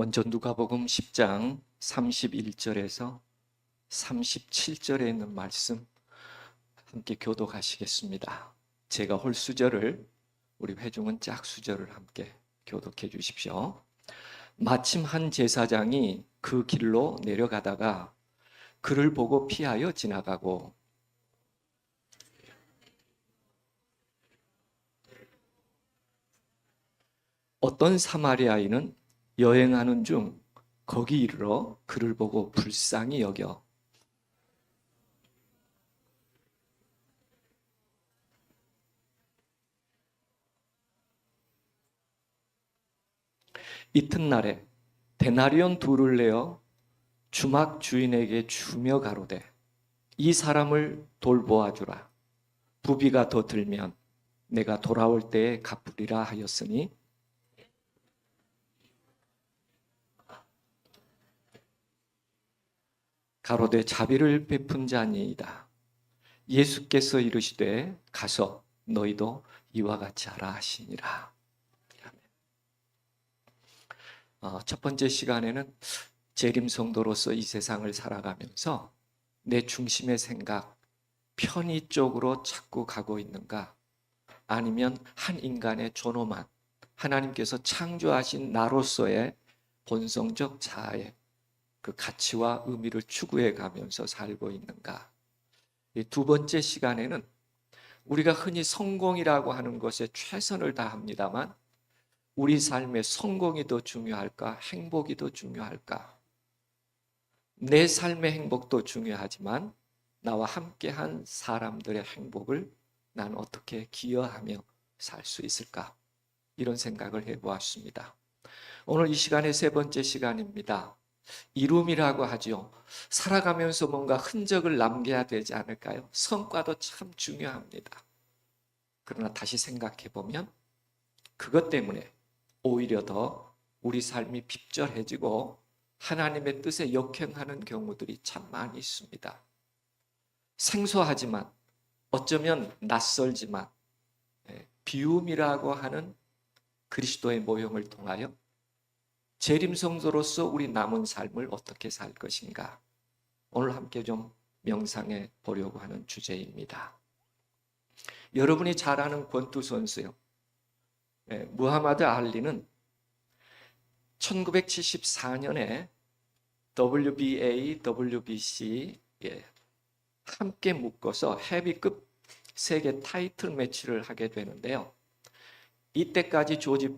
먼저 누가복음 10장 31절에서 37절에 있는 말씀 함께 교독하시겠습니다. 제가 홀수절을, 우리 회중은 짝수절을 함께 교독해 주십시오. 마침 한 제사장이 그 길로 내려가다가 그를 보고 피하여 지나가고, 어떤 사마리아인은 여행하는 중 거기 이르러 그를 보고 불쌍히 여겨 이튿날에 데나리온 둘을 내어 주막 주인에게 주며 가로되, 이 사람을 돌보아 주라. 부비가 더 들면 내가 돌아올 때에 갚으리라 하였으니, 가로되 자비를 베푼 자니이다. 예수께서 이르시되 가서 너희도 이와 같이 하라 하시니라. 첫 번째 시간에는 재림 성도로서 이 세상을 살아가면서 내 중심의 생각, 편의 쪽으로 자꾸 가고 있는가? 아니면 한 인간의 존엄한 하나님께서 창조하신 나로서의 본성적 자아의 그 가치와 의미를 추구해 가면서 살고 있는가? 이 두 번째 시간에는 우리가 흔히 성공이라고 하는 것에 최선을 다합니다만 우리 삶의 성공이 더 중요할까? 행복이 더 중요할까? 내 삶의 행복도 중요하지만 나와 함께한 사람들의 행복을 난 어떻게 기여하며 살 수 있을까? 이런 생각을 해보았습니다. 오늘 이 시간의 세 번째 시간입니다. 이룸이라고 하죠. 살아가면서 뭔가 흔적을 남겨야 되지 않을까요? 성과도 참 중요합니다. 그러나 다시 생각해 보면 그것 때문에 오히려 더 우리 삶이 핍절해지고 하나님의 뜻에 역행하는 경우들이 참 많이 있습니다. 생소하지만 어쩌면 낯설지만 비움이라고 하는 그리스도의 모형을 통하여 재림 성도로서 우리 남은 삶을 어떻게 살 것인가, 오늘 함께 좀 명상해 보려고 하는 주제입니다. 여러분이 잘 아는 권투 선수요, 무하마드 알리는 1974년에 WBA, WBC 함께 묶어서 헤비급 세계 타이틀 매치를 하게 되는데요. 이때까지 조지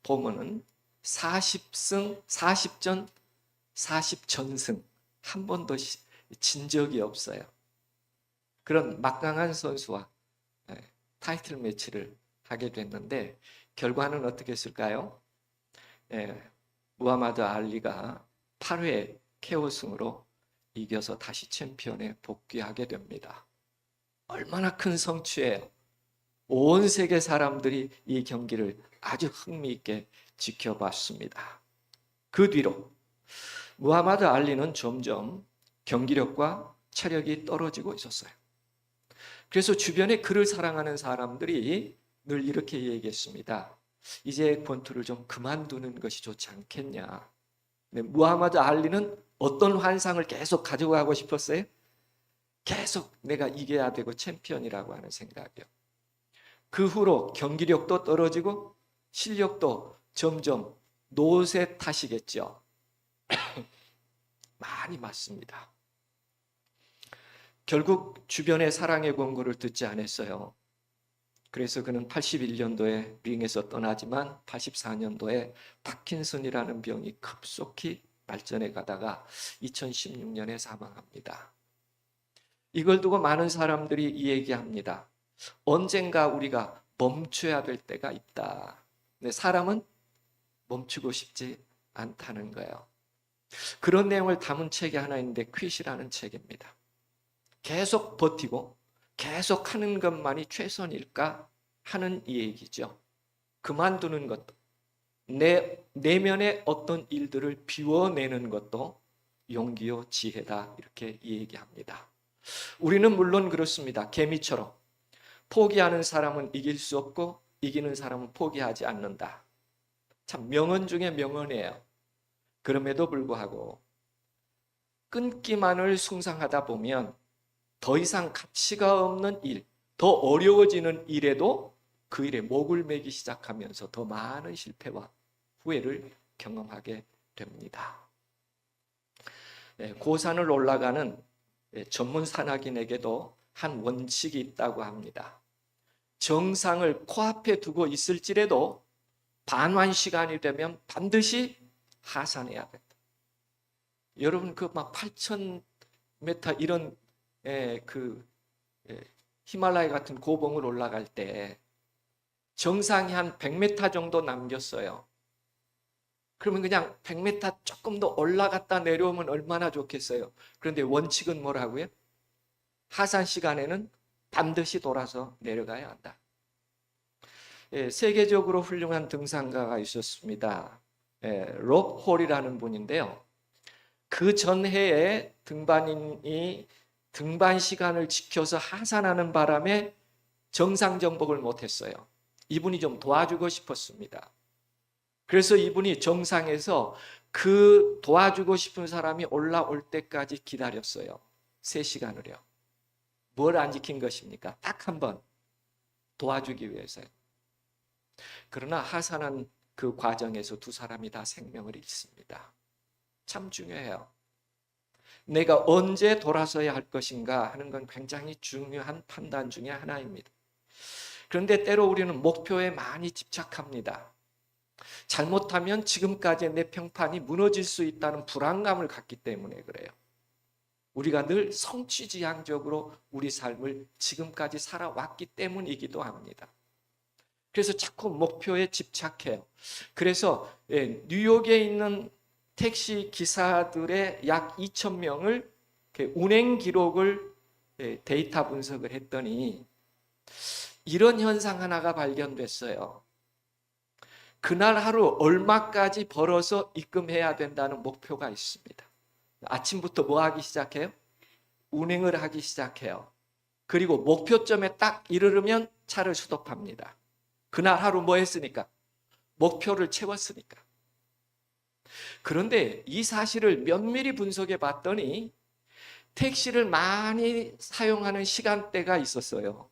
포먼은 40전 40전승 한 번도 진 적이 없어요. 그런 막강한 선수와 타이틀 매치를 하게 됐는데 결과는 어떻게 했을까요? 무하마드 알리가 8회 KO승으로 이겨서 다시 챔피언에 복귀하게 됩니다. 얼마나 큰 성취예요. 온 세계 사람들이 이 경기를 아주 흥미있게 지켜봤습니다. 그 뒤로 무하마드 알리는 점점 경기력과 체력이 떨어지고 있었어요. 그래서 주변에 그를 사랑하는 사람들이 늘 이렇게 얘기했습니다. 이제 권투를 좀 그만두는 것이 좋지 않겠냐. 무하마드 알리는 어떤 환상을 계속 가져가고 싶었어요? 계속 내가 이겨야 되고 챔피언이라고 하는 생각이요. 그 후로 경기력도 떨어지고 실력도 점점 노쇠 탓이겠죠. 많이 맞습니다. 결국 주변의 사랑의 권고를 듣지 않았어요. 그래서 그는 81년도에 링에서 떠나지만 84년도에 파킨슨이라는 병이 급속히 발전해 가다가 2016년에 사망합니다. 이걸 두고 많은 사람들이 이 얘기합니다. 언젠가 우리가 멈춰야 될 때가 있다. 근데 사람은 멈추고 싶지 않다는 거예요. 그런 내용을 담은 책이 하나 있는데 퀴시라는 책입니다. 계속 버티고 계속 하는 것만이 최선일까 하는 이 얘기죠. 그만두는 것도, 내 내면의 어떤 일들을 비워내는 것도 용기요 지혜다, 이렇게 얘기합니다. 우리는 물론 그렇습니다. 개미처럼 포기하는 사람은 이길 수 없고 이기는 사람은 포기하지 않는다. 참 명언 중에 명언이에요. 그럼에도 불구하고 끊기만을 숭상하다 보면 더 이상 가치가 없는 일, 더 어려워지는 일에도 그 일에 목을 매기 시작하면서 더 많은 실패와 후회를 경험하게 됩니다. 고산을 올라가는 전문 산악인에게도 한 원칙이 있다고 합니다. 정상을 코앞에 두고 있을지라도 반환 시간이 되면 반드시 하산해야 된다. 여러분 그 막 8,000m 이런 그 히말라야 같은 고봉을 올라갈 때 정상이 한 100m 정도 남겼어요. 그러면 그냥 100m 조금 더 올라갔다 내려오면 얼마나 좋겠어요. 그런데 원칙은 뭐라고요? 하산 시간에는 반드시 돌아서 내려가야 한다. 세계적으로 훌륭한 등산가가 있었습니다. 롭 홀이라는 분인데요. 그 전해에 등반인이 등반 시간을 지켜서 하산하는 바람에 정상 정복을 못했어요. 이분이 좀 도와주고 싶었습니다. 그래서 이분이 정상에서 그 도와주고 싶은 사람이 올라올 때까지 기다렸어요. 3시간을요. 뭘 안 지킨 것입니까? 딱 한 번 도와주기 위해서요. 그러나 하산한 그 과정에서 두 사람이 다 생명을 잃습니다. 참 중요해요. 내가 언제 돌아서야 할 것인가 하는 건 굉장히 중요한 판단 중에 하나입니다. 그런데 때로 우리는 목표에 많이 집착합니다. 잘못하면 지금까지의 내 평판이 무너질 수 있다는 불안감을 갖기 때문에 그래요. 우리가 늘 성취지향적으로 우리 삶을 지금까지 살아왔기 때문이기도 합니다. 그래서 자꾸 목표에 집착해요. 그래서 뉴욕에 있는 택시 기사들의 약 2,000명을 운행 기록을 데이터 분석을 했더니 이런 현상 하나가 발견됐어요. 그날 하루 얼마까지 벌어서 입금해야 된다는 목표가 있습니다. 아침부터 뭐 하기 시작해요? 운행을 하기 시작해요. 그리고 목표점에 딱 이르르면 차를 스톱합니다. 그날 하루 뭐 했으니까? 목표를 채웠으니까. 그런데 이 사실을 면밀히 분석해 봤더니 택시를 많이 사용하는 시간대가 있었어요.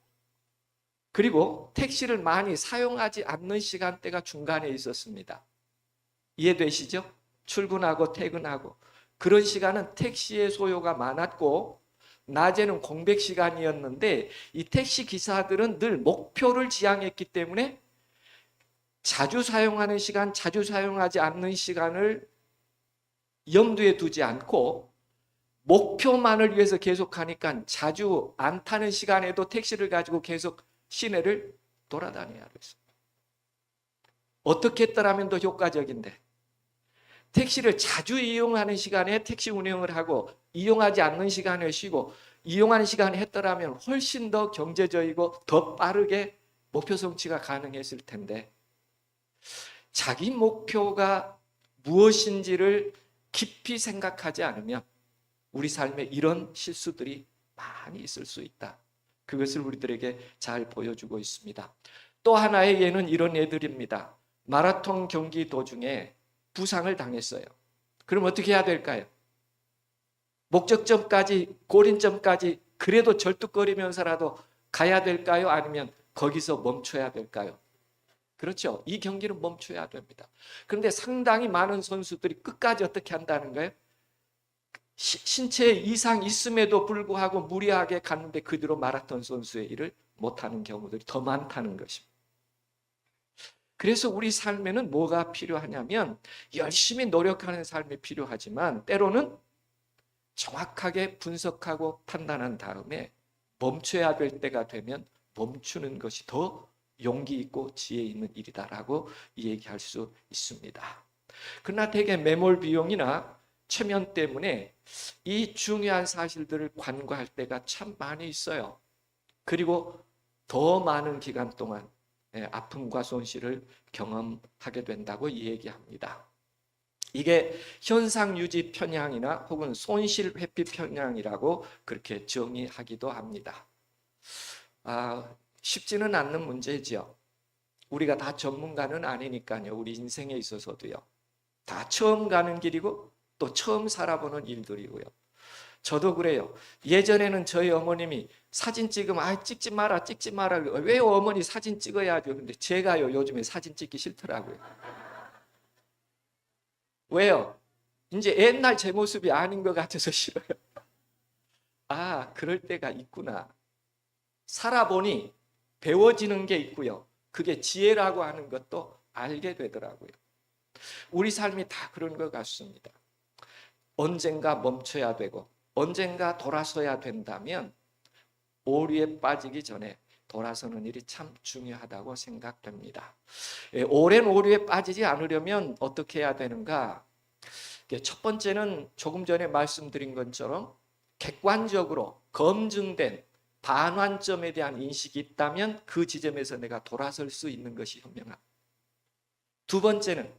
그리고 택시를 많이 사용하지 않는 시간대가 중간에 있었습니다. 이해되시죠? 출근하고 퇴근하고 그런 시간은 택시의 소요가 많았고 낮에는 공백 시간이었는데 이 택시 기사들은 늘 목표를 지향했기 때문에 자주 사용하는 시간, 자주 사용하지 않는 시간을 염두에 두지 않고 목표만을 위해서 계속하니까 자주 안 타는 시간에도 택시를 가지고 계속 시내를 돌아다녀야 했습니다. 어떻게 했더라면 더 효과적인데 택시를 자주 이용하는 시간에 택시 운행을 하고 이용하지 않는 시간에 쉬고 이용하는 시간에 했더라면 훨씬 더 경제적이고 더 빠르게 목표 성취가 가능했을 텐데 자기 목표가 무엇인지를 깊이 생각하지 않으면 우리 삶에 이런 실수들이 많이 있을 수 있다. 그것을 우리들에게 잘 보여주고 있습니다. 또 하나의 예는 이런 예들입니다. 마라톤 경기 도중에 부상을 당했어요. 그럼 어떻게 해야 될까요? 목적점까지, 골인점까지 그래도 절뚝거리면서라도 가야 될까요? 아니면 거기서 멈춰야 될까요? 그렇죠. 이 경기는 멈춰야 됩니다. 그런데 상당히 많은 선수들이 끝까지 어떻게 한다는 거예요? 신체에 이상 있음에도 불구하고 무리하게 갔는데 그 뒤로 마라톤 선수의 일을 못하는 경우들이 더 많다는 것입니다. 그래서 우리 삶에는 뭐가 필요하냐면 열심히 노력하는 삶이 필요하지만 때로는 정확하게 분석하고 판단한 다음에 멈춰야 될 때가 되면 멈추는 것이 더 용기 있고 지혜 있는 일이다라고 얘기할 수 있습니다. 그러나 대개 매몰 비용이나 체면 때문에 이 중요한 사실들을 관과할 때가 참 많이 있어요. 그리고 더 많은 기간 동안 아픔과 손실을 경험하게 된다고 얘기합니다. 이게 현상 유지 편향이나 혹은 손실 회피 편향이라고 그렇게 정의하기도 합니다. 쉽지는 않는 문제지요. 우리가 다 전문가는 아니니까요. 우리 인생에 있어서도요. 다 처음 가는 길이고 또 처음 살아보는 일들이고요. 저도 그래요. 예전에는 저희 어머님이 사진 찍으면 찍지 마라 찍지 마라. 왜 어머니 사진 찍어야죠. 근데 제가요 요즘에 사진 찍기 싫더라고요. 왜요? 이제 옛날 제 모습이 아닌 것 같아서 싫어요. 그럴 때가 있구나. 살아보니 배워지는 게 있고요. 그게 지혜라고 하는 것도 알게 되더라고요. 우리 삶이 다 그런 것 같습니다. 언젠가 멈춰야 되고 언젠가 돌아서야 된다면 오류에 빠지기 전에 돌아서는 일이 참 중요하다고 생각됩니다. 오랜 오류에 빠지지 않으려면 어떻게 해야 되는가? 첫 번째는 조금 전에 말씀드린 것처럼 객관적으로 검증된 반환점에 대한 인식이 있다면 그 지점에서 내가 돌아설 수 있는 것이 현명합니다. 두 번째는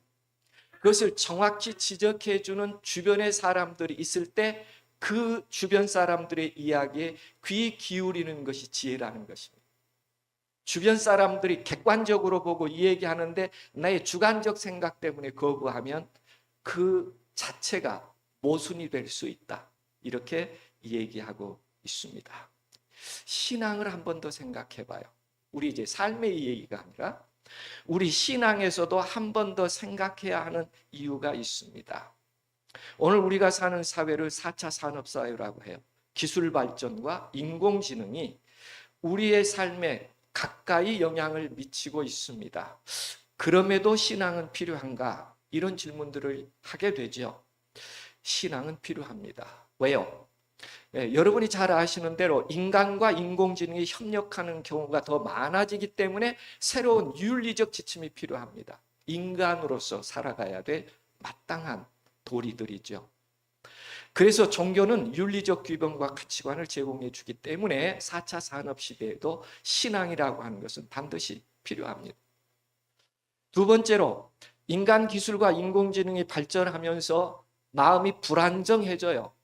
그것을 정확히 지적해주는 주변의 사람들이 있을 때 그 주변 사람들의 이야기에 귀 기울이는 것이 지혜라는 것입니다. 주변 사람들이 객관적으로 보고 이 얘기하는데 나의 주관적 생각 때문에 거부하면 그 자체가 모순이 될 수 있다. 이렇게 얘기하고 있습니다. 신앙을 한 번 더 생각해 봐요. 우리 이제 삶의 얘기가 아니라 우리 신앙에서도 한 번 더 생각해야 하는 이유가 있습니다. 오늘 우리가 사는 사회를 4차 산업사회라고 해요. 기술 발전과 인공지능이 우리의 삶에 가까이 영향을 미치고 있습니다. 그럼에도 신앙은 필요한가? 이런 질문들을 하게 되죠. 신앙은 필요합니다. 왜요? 여러분이 잘 아시는 대로 인간과 인공지능이 협력하는 경우가 더 많아지기 때문에 새로운 윤리적 지침이 필요합니다. 인간으로서 살아가야 될 마땅한 도리들이죠. 그래서 종교는 윤리적 규범과 가치관을 제공해 주기 때문에 4차 산업시대에도 신앙이라고 하는 것은 반드시 필요합니다. 두 번째로 인간 기술과 인공지능이 발전하면서 마음이 불안정해져요.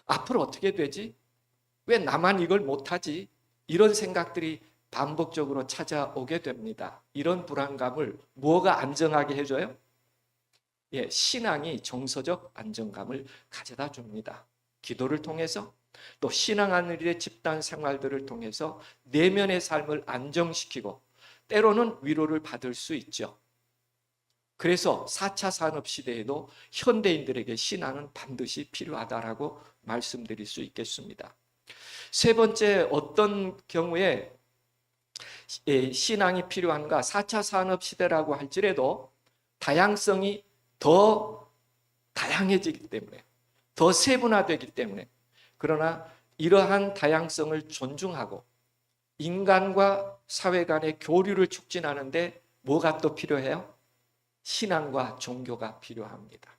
앞으로 어떻게 되지? 왜 나만 이걸 못하지? 이런 생각들이 반복적으로 찾아오게 됩니다. 이런 불안감을 뭐가 안정하게 해줘요? 신앙이 정서적 안정감을 가져다 줍니다. 기도를 통해서 또 신앙하는 일의 집단 생활들을 통해서 내면의 삶을 안정시키고 때로는 위로를 받을 수 있죠. 그래서 4차 산업시대에도 현대인들에게 신앙은 반드시 필요하다라고 말씀드릴 수 있겠습니다. 세 번째, 어떤 경우에 신앙이 필요한가? 4차 산업시대라고 할지라도 다양성이 더 다양해지기 때문에, 더 세분화되기 때문에, 그러나 이러한 다양성을 존중하고 인간과 사회 간의 교류를 촉진하는데 뭐가 또 필요해요? 신앙과 종교가 필요합니다.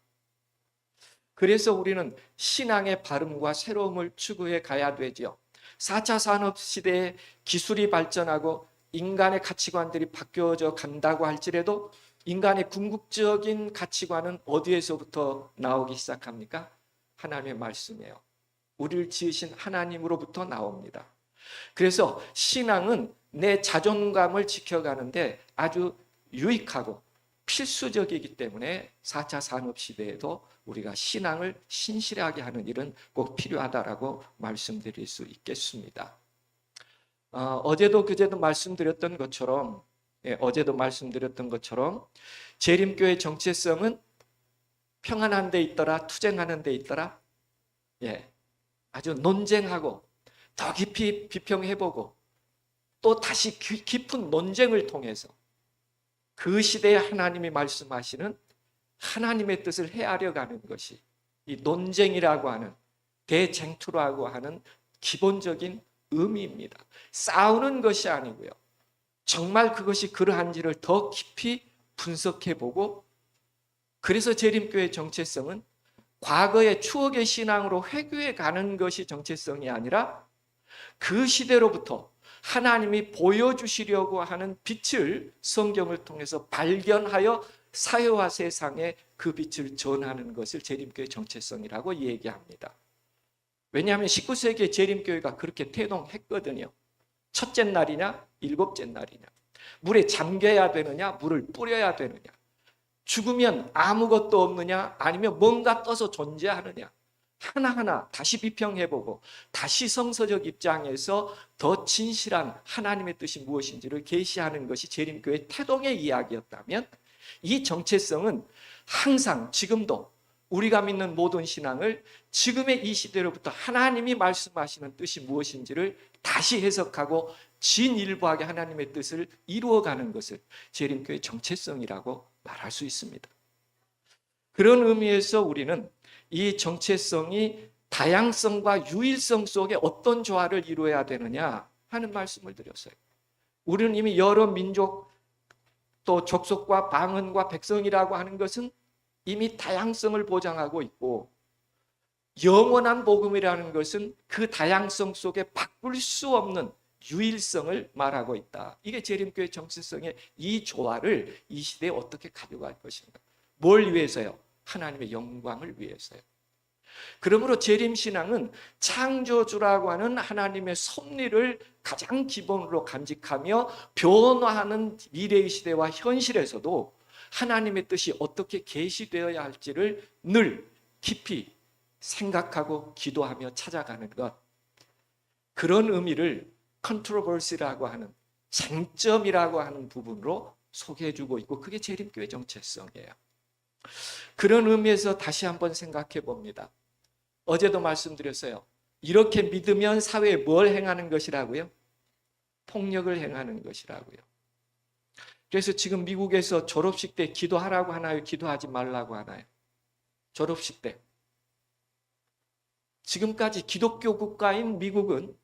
그래서 우리는 신앙의 발음과 새로움을 추구해 가야 되죠. 4차 산업시대에 기술이 발전하고 인간의 가치관들이 바뀌어져 간다고 할지라도 인간의 궁극적인 가치관은 어디에서부터 나오기 시작합니까? 하나님의 말씀이에요. 우리를 지으신 하나님으로부터 나옵니다. 그래서 신앙은 내 자존감을 지켜가는데 아주 유익하고 필수적이기 때문에 4차 산업시대에도 우리가 신앙을 신실하게 하는 일은 꼭 필요하다라고 말씀드릴 수 있겠습니다. 어제도 그제도 말씀드렸던 것처럼 재림교의 정체성은 평안한 데 있더라, 투쟁하는 데 있더라. 아주 논쟁하고 더 깊이 비평해보고 또 다시 깊은 논쟁을 통해서 그 시대에 하나님이 말씀하시는 하나님의 뜻을 헤아려 가는 것이 이 논쟁이라고 하는, 대쟁투라고 하는 기본적인 의미입니다. 싸우는 것이 아니고요. 정말 그것이 그러한지를 더 깊이 분석해보고, 그래서 재림교의 정체성은 과거의 추억의 신앙으로 회귀해 가는 것이 정체성이 아니라 그 시대로부터 하나님이 보여주시려고 하는 빛을 성경을 통해서 발견하여 사회와 세상에 그 빛을 전하는 것을 재림교의 정체성이라고 얘기합니다. 왜냐하면 19세기에 재림교회가 그렇게 태동했거든요. 첫째 날이냐, 일곱째 날이냐, 물에 잠겨야 되느냐, 물을 뿌려야 되느냐, 죽으면 아무것도 없느냐? 아니면 뭔가 떠서 존재하느냐? 하나하나 다시 비평해보고 다시 성서적 입장에서 더 진실한 하나님의 뜻이 무엇인지를 계시하는 것이 재림교회 태동의 이야기였다면, 이 정체성은 항상 지금도 우리가 믿는 모든 신앙을 지금의 이 시대로부터 하나님이 말씀하시는 뜻이 무엇인지를 다시 해석하고 진일보하게 하나님의 뜻을 이루어가는 것을 재림교회의 정체성이라고 말할 수 있습니다. 그런 의미에서 우리는 이 정체성이 다양성과 유일성 속에 어떤 조화를 이루어야 되느냐 하는 말씀을 드렸어요. 우리는 이미 여러 민족 또 족속과 방언과 백성이라고 하는 것은 이미 다양성을 보장하고 있고, 영원한 복음이라는 것은 그 다양성 속에 바꿀 수 없는 유일성을 말하고 있다. 이게 재림교회 정체성의 이 조화를 이 시대에 어떻게 가져갈 것인가. 뭘 위해서요? 하나님의 영광을 위해서요. 그러므로 재림신앙은 창조주라고 하는 하나님의 섭리를 가장 기본으로 간직하며 변화하는 미래의 시대와 현실에서도 하나님의 뜻이 어떻게 계시되어야 할지를 늘 깊이 생각하고 기도하며 찾아가는 것, 그런 의미를 컨트로버시라고 하는 쟁점이라고 하는 부분으로 소개해주고 있고, 그게 재림교회 정체성이에요. 그런 의미에서 다시 한번 생각해 봅니다. 어제도 말씀드렸어요. 이렇게 믿으면 사회에 뭘 행하는 것이라고요? 폭력을 행하는 것이라고요. 그래서 지금 미국에서 졸업식 때 기도하라고 하나요? 기도하지 말라고 하나요? 졸업식 때. 지금까지 기독교 국가인 미국은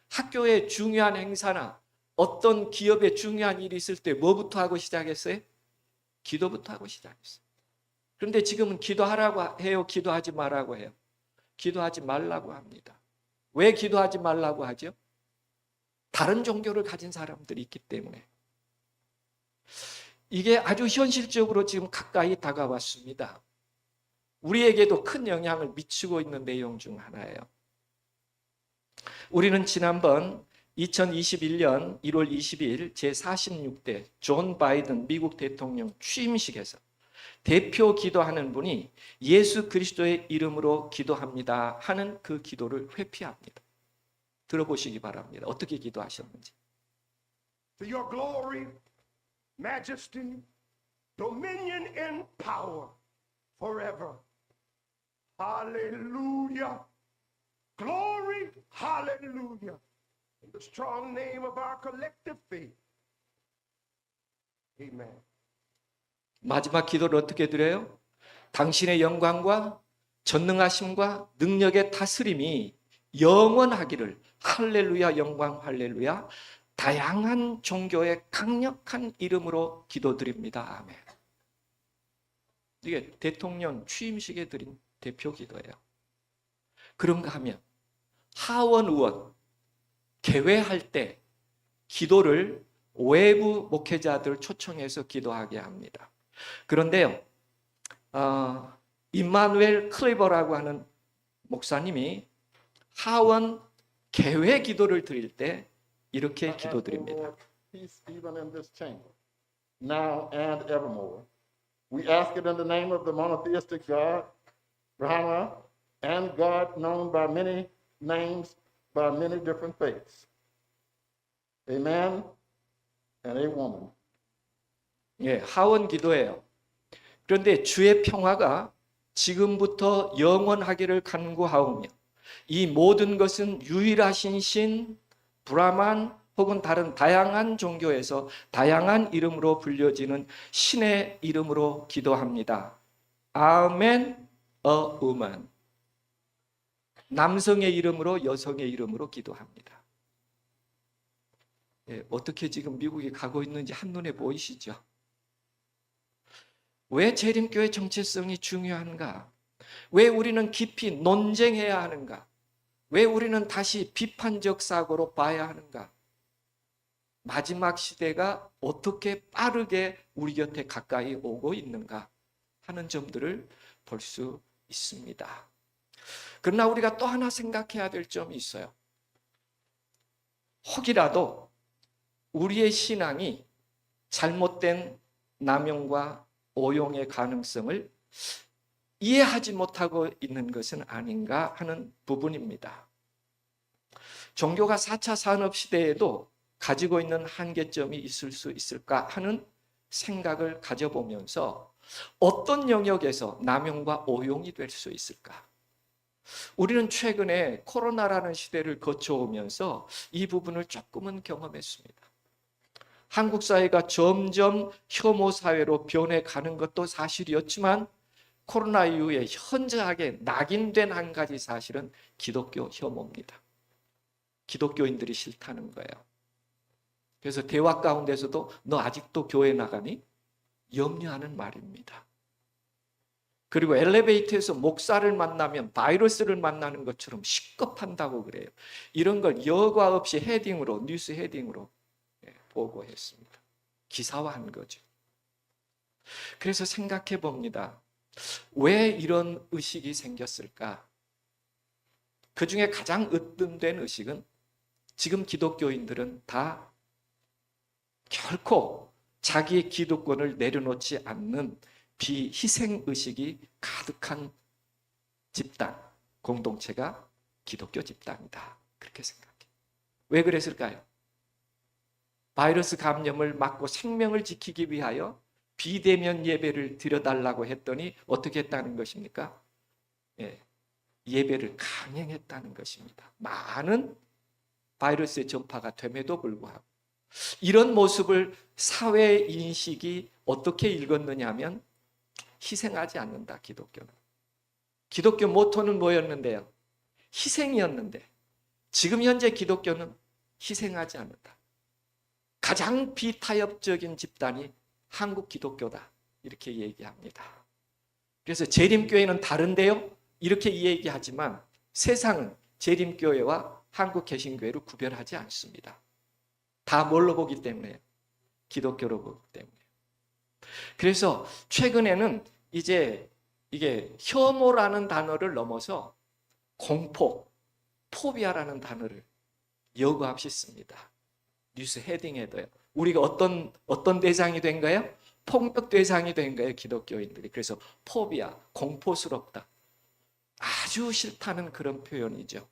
학교에 중요한 행사나 어떤 기업에 중요한 일이 있을 때 뭐부터 하고 시작했어요? 기도부터 하고 시작했어요. 그런데 지금은 기도하라고 해요? 기도하지 말라고 해요? 기도하지 말라고 합니다. 왜 기도하지 말라고 하죠? 다른 종교를 가진 사람들이 있기 때문에. 이게 아주 현실적으로 지금 가까이 다가왔습니다. 우리에게도 큰 영향을 미치고 있는 내용 중 하나예요. 우리는 지난번 2021년 1월 22일 제46대 존 바이든 미국 대통령 취임식에서 대표 기도하는 분이 예수 그리스도의 이름으로 기도합니다 하는 그 기도를 회피합니다. 들어보시기 바랍니다. 어떻게 기도하셨는지. To your glory, majesty, dominion and power forever. Hallelujah. Glory, hallelujah. In the strong name of our collective faith. Amen. 마지막 기도를 어떻게 드려요? 당신의 영광과 전능하심과 능력의 다스림이 영원하기를. 할렐루야, 영광, 할렐루야. 다양한 종교의 강력한 이름으로 기도드립니다. 아멘. 이게 대통령 취임식에 드린 대표 기도예요. 그런가 하면 하원 의원 개회할 때 기도를 외부 목회자들 초청해서 기도하게 합니다. 그런데요, 임마누엘 클레버라고 하는 목사님이 하원 개회 기도를 드릴 때 이렇게 기도드립니다. Peace even in this chamber, now and evermore. We ask it in the name of the monotheistic God, Brahma, and God known by many names, by many different faiths. A man and a woman. 예, 하원 기도예요. 그런데 주의 평화가 지금부터 영원하기를 간구하오며 이 모든 것은 유일하신 신 브라만 혹은 다른 다양한 종교에서 다양한 이름으로 불려지는 신의 이름으로 기도합니다. 아멘, 우만. 남성의 이름으로 여성의 이름으로 기도합니다. 예, 어떻게 지금 미국이 가고 있는지 한눈에 보이시죠? 왜 재림교회 정체성이 중요한가? 왜 우리는 깊이 논쟁해야 하는가? 왜 우리는 다시 비판적 사고로 봐야 하는가? 마지막 시대가 어떻게 빠르게 우리 곁에 가까이 오고 있는가 하는 점들을 볼 수 있습니다. 그러나 우리가 또 하나 생각해야 될 점이 있어요. 혹이라도 우리의 신앙이 잘못된 남용과 오용의 가능성을 이해하지 못하고 있는 것은 아닌가 하는 부분입니다. 종교가 4차 산업시대에도 가지고 있는 한계점이 있을 수 있을까 하는 생각을 가져보면서 어떤 영역에서 남용과 오용이 될 수 있을까? 우리는 최근에 코로나라는 시대를 거쳐오면서 이 부분을 조금은 경험했습니다. 한국 사회가 점점 혐오 사회로 변해가는 것도 사실이었지만 코로나 이후에 현저하게 낙인된 한 가지 사실은 기독교 혐오입니다. 기독교인들이 싫다는 거예요. 그래서 대화 가운데서도 너 아직도 교회 나가니? 염려하는 말입니다. 그리고 엘리베이터에서 목사를 만나면 바이러스를 만나는 것처럼 식겁한다고 그래요. 이런 걸 여과 없이 헤딩으로, 뉴스 헤딩으로 보고했습니다. 기사화한 거죠. 그래서 생각해 봅니다. 왜 이런 의식이 생겼을까? 그 중에 가장 으뜸된 의식은 지금 기독교인들은 다 결코 자기의 기득권을 내려놓지 않는 비희생의식이 가득한 집단, 공동체가 기독교 집단이다. 그렇게 생각해요. 왜 그랬을까요? 바이러스 감염을 막고 생명을 지키기 위하여 비대면 예배를 드려달라고 했더니 어떻게 했다는 것입니까? 예배를 강행했다는 것입니다. 많은 바이러스의 전파가 됨에도 불구하고 이런 모습을 사회 인식이 어떻게 읽었느냐 하면 희생하지 않는다, 기독교는. 기독교 모토는 뭐였는데요? 희생이었는데 지금 현재 기독교는 희생하지 않는다. 가장 비타협적인 집단이 한국 기독교다, 이렇게 얘기합니다. 그래서 재림교회는 다른데요, 이렇게 얘기하지만 세상은 재림교회와 한국 개신교회를 구별하지 않습니다. 다 뭘로 보기 때문에? 기독교로 보기 때문에. 그래서 최근에는 이제 이게 혐오라는 단어를 넘어서 공포, 포비아라는 단어를 여과 없이 씁니다. 뉴스 헤딩에도요. 우리가 어떤 대상이 된 거예요? 폭력 대상이 된 거예요, 기독교인들이. 그래서 포비아, 공포스럽다. 아주 싫다는 그런 표현이죠.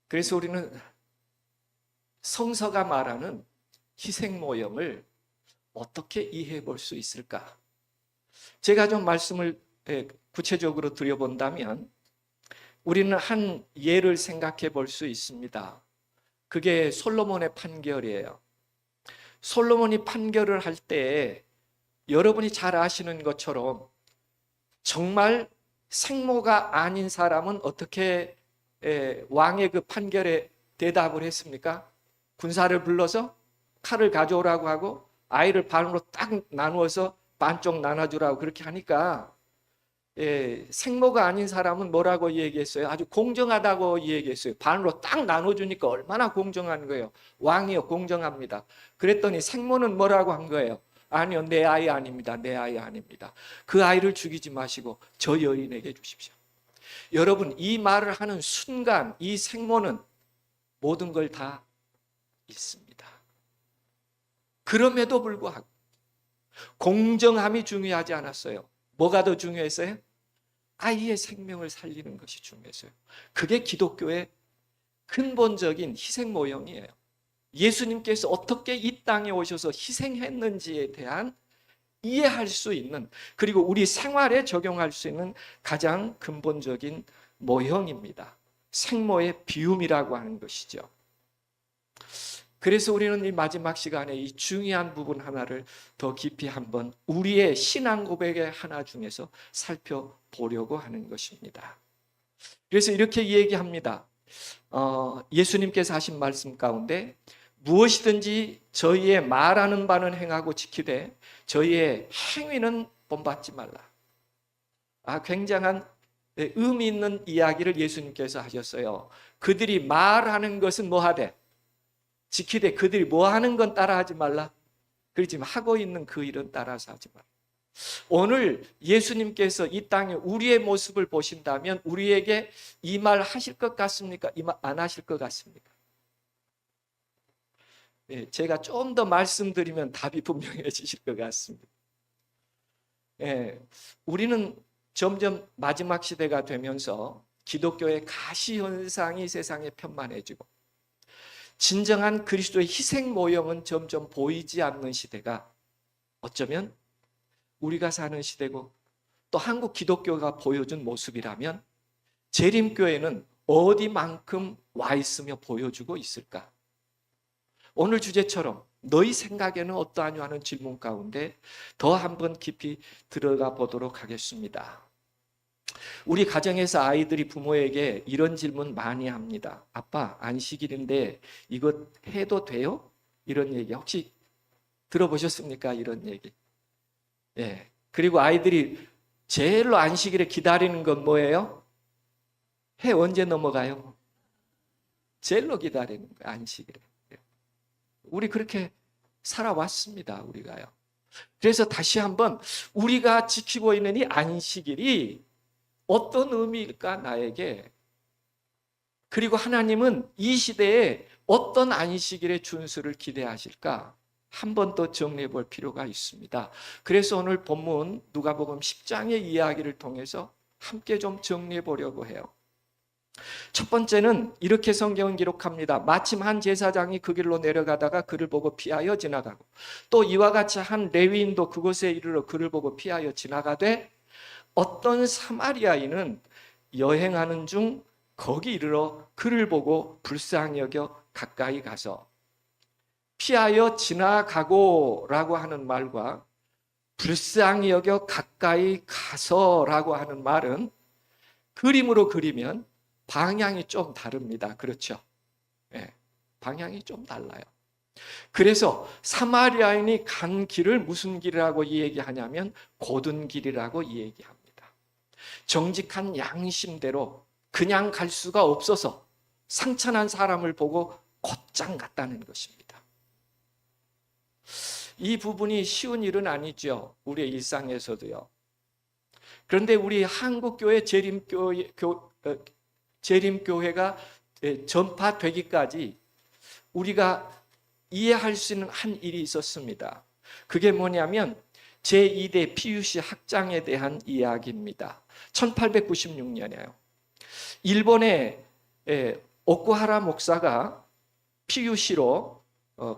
그래서 우리는 성서가 말하는 희생 모형을 어떻게 이해해 볼 수 있을까? 제가 좀 말씀을 구체적으로 드려본다면 우리는 한 예를 생각해 볼 수 있습니다. 그게 솔로몬의 판결이에요. 솔로몬이 판결을 할 때 여러분이 잘 아시는 것처럼 정말 생모가 아닌 사람은 어떻게 왕의 그 판결에 대답을 했습니까? 군사를 불러서 칼을 가져오라고 하고 아이를 반으로 딱 나누어서 반쪽 나눠주라고 그렇게 하니까 생모가 아닌 사람은 뭐라고 얘기했어요? 아주 공정하다고 얘기했어요. 반으로 딱 나눠주니까 얼마나 공정한 거예요. 왕이요, 공정합니다. 그랬더니 생모는 뭐라고 한 거예요? 아니요, 내 아이 아닙니다. 내 아이 아닙니다. 그 아이를 죽이지 마시고 저 여인에게 주십시오. 여러분, 이 말을 하는 순간 이 생모는 모든 걸 다 있습니다. 그럼에도 불구하고 공정함이 중요하지 않았어요. 뭐가 더 중요했어요? 아이의 생명을 살리는 것이 중요했어요. 그게 기독교의 근본적인 희생 모형이에요. 예수님께서 어떻게 이 땅에 오셔서 희생했는지에 대한 이해할 수 있는, 그리고 우리 생활에 적용할 수 있는 가장 근본적인 모형입니다. 생모의 비움이라고 하는 것이죠. 그래서 우리는 이 마지막 시간에 이 중요한 부분 하나를 더 깊이 한번 우리의 신앙 고백의 하나 중에서 살펴보려고 하는 것입니다. 그래서 이렇게 얘기합니다. 예수님께서 하신 말씀 가운데 무엇이든지 저희의 말하는 바는 행하고 지키되 저희의 행위는 본받지 말라. 굉장한 의미 있는 이야기를 예수님께서 하셨어요. 그들이 말하는 것은 뭐 하되? 지키되 그들이 뭐 하는 건 따라하지 말라. 그렇지만 하고 있는 그 일은 따라서 하지 말라. 오늘 예수님께서 이 땅에 우리의 모습을 보신다면 우리에게 이 말 하실 것 같습니까? 이 말 안 하실 것 같습니까? 제가 좀 더 말씀드리면 답이 분명해지실 것 같습니다. 우리는 점점 마지막 시대가 되면서 기독교의 가시 현상이 세상에 편만해지고 진정한 그리스도의 희생 모형은 점점 보이지 않는 시대가 어쩌면 우리가 사는 시대고 또 한국 기독교가 보여준 모습이라면 재림교회는 어디만큼 와 있으며 보여주고 있을까? 오늘 주제처럼 너희 생각에는 어떠하냐 하는 질문 가운데 더 한번 깊이 들어가 보도록 하겠습니다. 우리 가정에서 아이들이 부모에게 이런 질문 많이 합니다. 아빠, 안식일인데 이거 해도 돼요? 이런 얘기 혹시 들어보셨습니까? 이런 얘기. 그리고 아이들이 제일로 안식일에 기다리는 건 뭐예요? 해 언제 넘어가요? 제일로 기다리는 거예요, 안식일에. 우리 그렇게 살아왔습니다, 우리가요. 그래서 다시 한번 우리가 지키고 있는 이 안식일이 어떤 의미일까, 나에게? 그리고 하나님은 이 시대에 어떤 안식일의 준수를 기대하실까? 한 번 더 정리해 볼 필요가 있습니다. 그래서 오늘 본문 누가복음 10장의 이야기를 통해서 함께 좀 정리해 보려고 해요. 첫 번째는 이렇게 성경은 기록합니다. 마침 한 제사장이 그 길로 내려가다가 그를 보고 피하여 지나가고 또 이와 같이 한 레위인도 그곳에 이르러 그를 보고 피하여 지나가되 어떤 사마리아인은 여행하는 중 거기 이르러 그를 보고 불쌍히 여겨 가까이 가서 피하여 지나가고 라고 하는 말과 불쌍히 여겨 가까이 가서라고 하는 말은 그림으로 그리면 방향이 좀 다릅니다. 그렇죠? 방향이 좀 달라요. 그래서 사마리아인이 간 길을 무슨 길이라고 얘기하냐면 고든 길이라고 얘기합니다. 정직한 양심대로 그냥 갈 수가 없어서 상처난 사람을 보고 곧장 갔다는 것입니다. 이 부분이 쉬운 일은 아니죠. 우리의 일상에서도요. 그런데 우리 한국교회 재림교회가 전파되기까지 우리가 이해할 수 있는 한 일이 있었습니다. 그게 뭐냐면 제2대 PUC 학장에 대한 이야기입니다. 1896년이에요. 일본의 오쿠하라 목사가 PUC로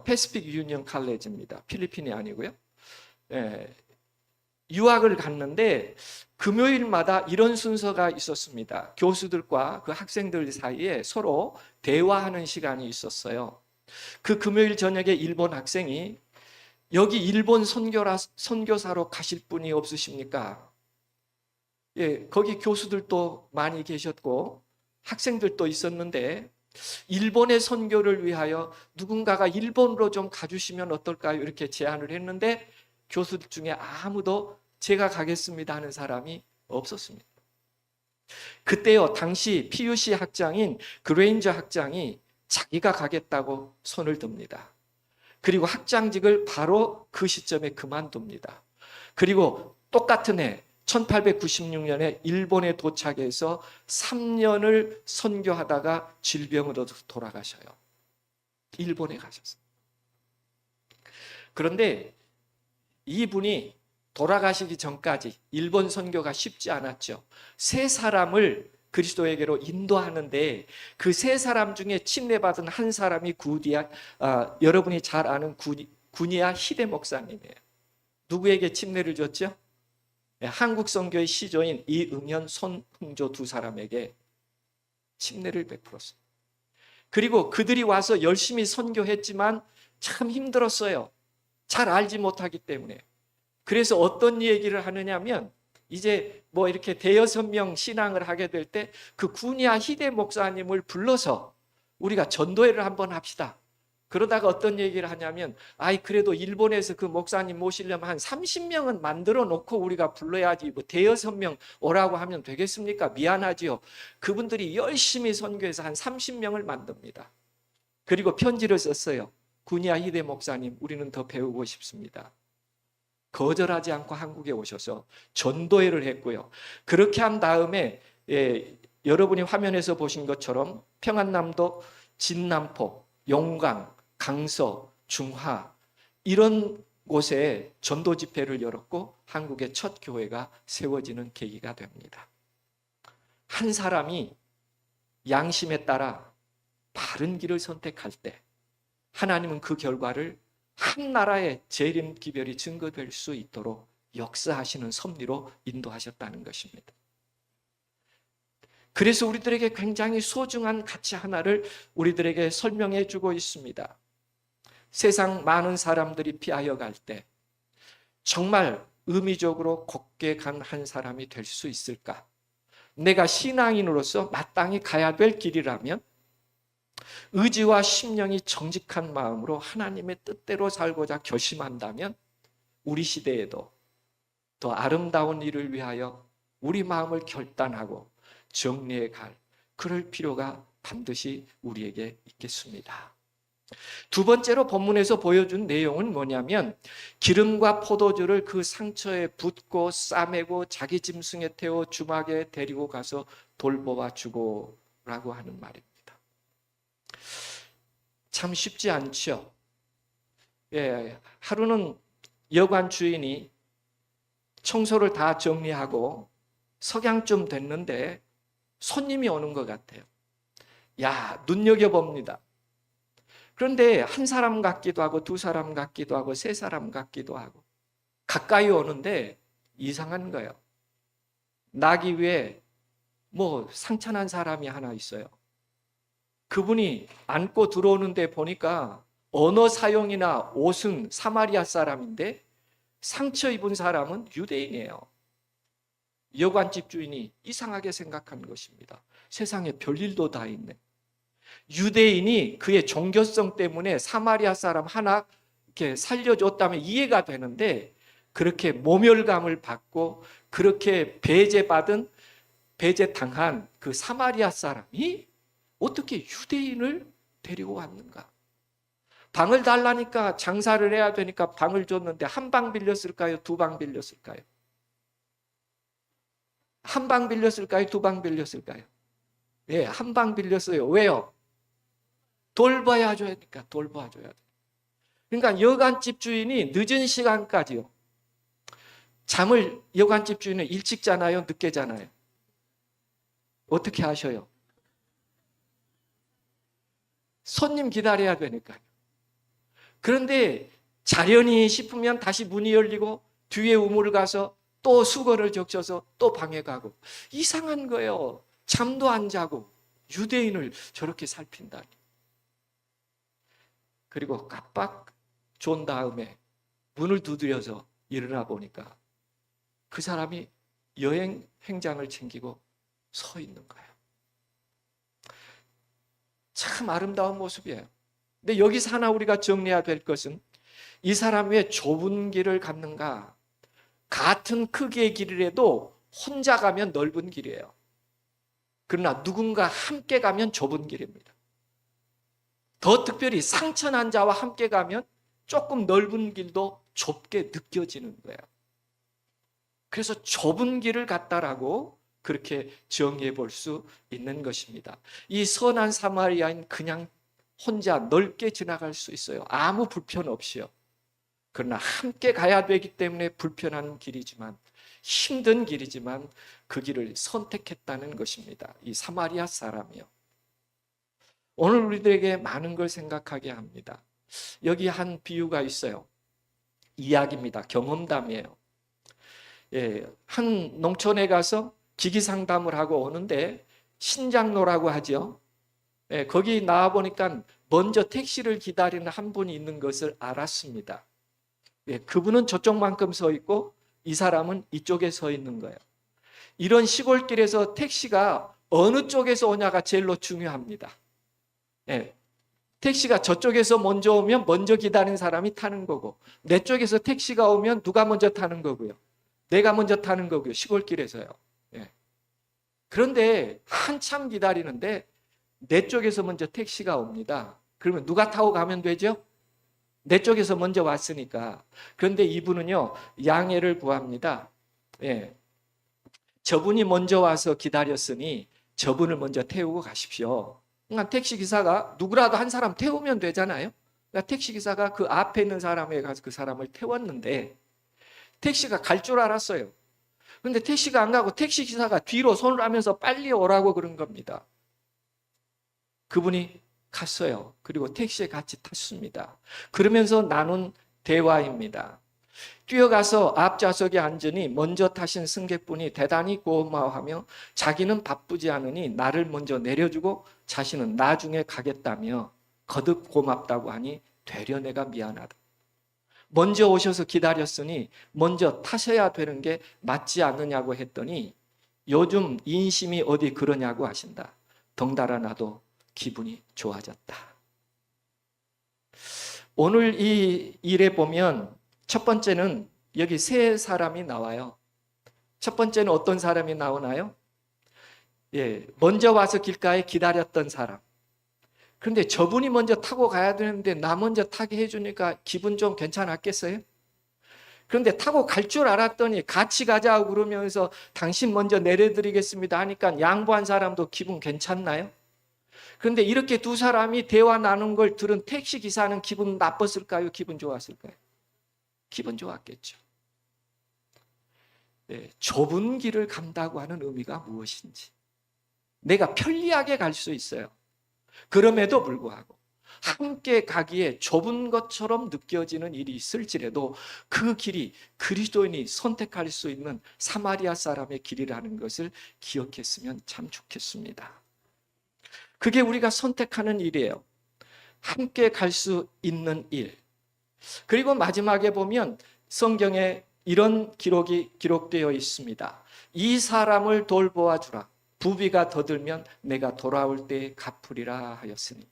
패시픽 유니언 칼레지입니다. 필리핀이 아니고요. 유학을 갔는데 금요일마다 이런 순서가 있었습니다. 교수들과 그 학생들 사이에 서로 대화하는 시간이 있었어요. 그 금요일 저녁에 일본 학생이 여기 일본 선교사로 가실 분이 없으십니까? 거기 교수들도 많이 계셨고 학생들도 있었는데 일본의 선교를 위하여 누군가가 일본으로 좀 가주시면 어떨까요? 이렇게 제안을 했는데 교수들 중에 아무도 제가 가겠습니다 하는 사람이 없었습니다. 그때요, 당시 PUC 학장인 그레인저 학장이 자기가 가겠다고 손을 듭니다. 그리고 학장직을 바로 그 시점에 그만둡니다. 그리고 똑같은 해 1896년에 일본에 도착해서 3년을 선교하다가 질병으로 돌아가셔요. 일본에 가셨어요. 그런데 이분이 돌아가시기 전까지 일본 선교가 쉽지 않았죠. 세 사람을 그리스도에게로 인도하는데 그 세 사람 중에 침례받은 한 사람이 여러분이 잘 아는 구니아 히데 목사님이에요. 누구에게 침례를 줬죠? 한국 선교의 시조인 이응현, 손흥조 두 사람에게 침례를 베풀었어요. 그리고 그들이 와서 열심히 선교했지만 참 힘들었어요. 잘 알지 못하기 때문에. 그래서 어떤 얘기를 하느냐면 이제 뭐 이렇게 대여섯 명 신앙을 하게 될 때 그 구니아 히데 목사님을 불러서 우리가 전도회를 한번 합시다. 그러다가 어떤 얘기를 하냐면 그래도 일본에서 그 목사님 모시려면 한 30명은 만들어 놓고 우리가 불러야지 뭐 대여섯 명 오라고 하면 되겠습니까? 미안하지요. 그분들이 열심히 선교해서 한 30명을 만듭니다. 그리고 편지를 썼어요. 구니아 히데 목사님, 우리는 더 배우고 싶습니다. 거절하지 않고 한국에 오셔서 전도회를 했고요. 그렇게 한 다음에 여러분이 화면에서 보신 것처럼 평안남도, 진남포, 용강, 강서, 중화 이런 곳에 전도 집회를 열었고 한국의 첫 교회가 세워지는 계기가 됩니다. 한 사람이 양심에 따라 바른 길을 선택할 때 하나님은 그 결과를 한 나라의 재림 기별이 증거될 수 있도록 역사하시는 섭리로 인도하셨다는 것입니다. 그래서 우리들에게 굉장히 소중한 가치 하나를 우리들에게 설명해 주고 있습니다. 세상 많은 사람들이 피하여 갈 때 정말 의미적으로 곱게 간 한 사람이 될 수 있을까? 내가 신앙인으로서 마땅히 가야 될 길이라면 의지와 심령이 정직한 마음으로 하나님의 뜻대로 살고자 결심한다면 우리 시대에도 더 아름다운 일을 위하여 우리 마음을 결단하고 정리해 갈 그럴 필요가 반드시 우리에게 있겠습니다. 두 번째로 본문에서 보여준 내용은 뭐냐면 기름과 포도주를 그 상처에 붓고 싸매고 자기 짐승에 태워 주막에 데리고 가서 돌보아 주고 라고 하는 말입니다. 참 쉽지 않죠. 하루는 여관 주인이 청소를 다 정리하고 석양쯤 됐는데 손님이 오는 것 같아요. 야, 눈여겨봅니다. 그런데 한 사람 같기도 하고 두 사람 같기도 하고 세 사람 같기도 하고 가까이 오는데 이상한 거예요. 나기 위해 상처난 사람이 하나 있어요. 그분이 안고 들어오는데 보니까 언어 사용이나 옷은 사마리아 사람인데 상처 입은 사람은 유대인이에요. 여관집 주인이 이상하게 생각한 것입니다. 세상에 별일도 다 있네. 유대인이 그의 종교성 때문에 사마리아 사람 하나 이렇게 살려줬다면 이해가 되는데 그렇게 모멸감을 받고 그렇게 배제당한 그 사마리아 사람이 어떻게 유대인을 데리고 왔는가? 방을 달라니까 장사를 해야 되니까 방을 줬는데 한 방 빌렸을까요? 두 방 빌렸을까요? 한 방 빌렸을까요? 두 방 빌렸을까요? 예, 한 방 빌렸어요. 왜요? 돌봐줘야 되니까 돌봐줘야 돼. 그러니까 여관집 주인이 늦은 시간까지요. 잠을 여관집 주인은 일찍 자나요? 늦게 자나요? 어떻게 하셔요? 손님 기다려야 되니까요. 그런데 자려니 싶으면 다시 문이 열리고 뒤에 우물을 가서 또 수건을 적셔서 또 방에 가고 이상한 거예요. 잠도 안 자고 유대인을 저렇게 살핀다니. 그리고 깜빡 존 다음에 문을 두드려서 일어나 보니까 그 사람이 여행 행장을 챙기고 서 있는 거예요. 참 아름다운 모습이에요. 근데 여기서 하나 우리가 정리해야 될 것은 이 사람이 왜 좁은 길을 갔는가? 같은 크기의 길이라도 혼자 가면 넓은 길이에요. 그러나 누군가 함께 가면 좁은 길입니다. 더 특별히 상처난 자와 함께 가면 조금 넓은 길도 좁게 느껴지는 거예요. 그래서 좁은 길을 갔다라고 그렇게 정의해 볼 수 있는 것입니다. 이 선한 사마리아인 그냥 혼자 넓게 지나갈 수 있어요. 아무 불편 없이요. 그러나 함께 가야 되기 때문에 불편한 길이지만 힘든 길이지만 그 길을 선택했다는 것입니다. 이 사마리아 사람이요. 오늘 우리들에게 많은 걸 생각하게 합니다. 여기 한 비유가 있어요. 이야기입니다. 경험담이에요. 한 농촌에 가서 기기 상담을 하고 오는데 신장로라고 하죠. 거기 나와 보니까 먼저 택시를 기다리는 한 분이 있는 것을 알았습니다. 그분은 저쪽만큼 서 있고 이 사람은 이쪽에 서 있는 거예요. 이런 시골길에서 택시가 어느 쪽에서 오냐가 제일로 중요합니다. 택시가 저쪽에서 먼저 오면 먼저 기다리는 사람이 타는 거고 내 쪽에서 택시가 오면 누가 먼저 타는 거고요. 내가 먼저 타는 거고요. 시골길에서요. 그런데 한참 기다리는데 내 쪽에서 먼저 택시가 옵니다. 그러면 누가 타고 가면 되죠? 내 쪽에서 먼저 왔으니까. 그런데 이분은요, 양해를 구합니다. 저분이 먼저 와서 기다렸으니 저분을 먼저 태우고 가십시오. 그러니까 택시 기사가 누구라도 한 사람 태우면 되잖아요. 그러니까 택시기사가 그 앞에 있는 사람에 가서 그 사람을 태웠는데 택시가 갈 줄 알았어요. 그런데 택시가 안 가고 택시기사가 뒤로 손을 하면서 빨리 오라고 그런 겁니다. 그분이 갔어요. 그리고 택시에 같이 탔습니다. 그러면서 나눈 대화입니다. 뛰어가서 앞좌석에 앉으니 먼저 타신 승객분이 대단히 고마워하며 자기는 바쁘지 않으니 나를 먼저 내려주고 자신은 나중에 가겠다며 거듭 고맙다고 하니 되려 내가 미안하다. 먼저 오셔서 기다렸으니 먼저 타셔야 되는 게 맞지 않느냐고 했더니 요즘 인심이 어디 그러냐고 하신다. 덩달아 나도 기분이 좋아졌다. 오늘 이 일에 보면 첫 번째는 여기 세 사람이 나와요. 첫 번째는 어떤 사람이 나오나요? 먼저 와서 길가에 기다렸던 사람. 그런데 저분이 먼저 타고 가야 되는데 나 먼저 타게 해주니까 기분 좀 괜찮았겠어요? 그런데 타고 갈 줄 알았더니 같이 가자고 그러면서 당신 먼저 내려드리겠습니다 하니까 양보한 사람도 기분 괜찮나요? 그런데 이렇게 두 사람이 대화 나눈 걸 들은 택시 기사는 기분 나빴을까요? 기분 좋았을까요? 기분 좋았겠죠. 좁은 길을 간다고 하는 의미가 무엇인지. 내가 편리하게 갈 수 있어요. 그럼에도 불구하고 함께 가기에 좁은 것처럼 느껴지는 일이 있을지라도 그 길이 그리스도인이 선택할 수 있는 사마리아 사람의 길이라는 것을 기억했으면 참 좋겠습니다. 그게 우리가 선택하는 일이에요. 함께 갈 수 있는 일. 그리고 마지막에 보면 성경에 이런 기록이 기록되어 있습니다. 이 사람을 돌보아 주라. 부비가 더 들면 내가 돌아올 때에 갚으리라 하였으니.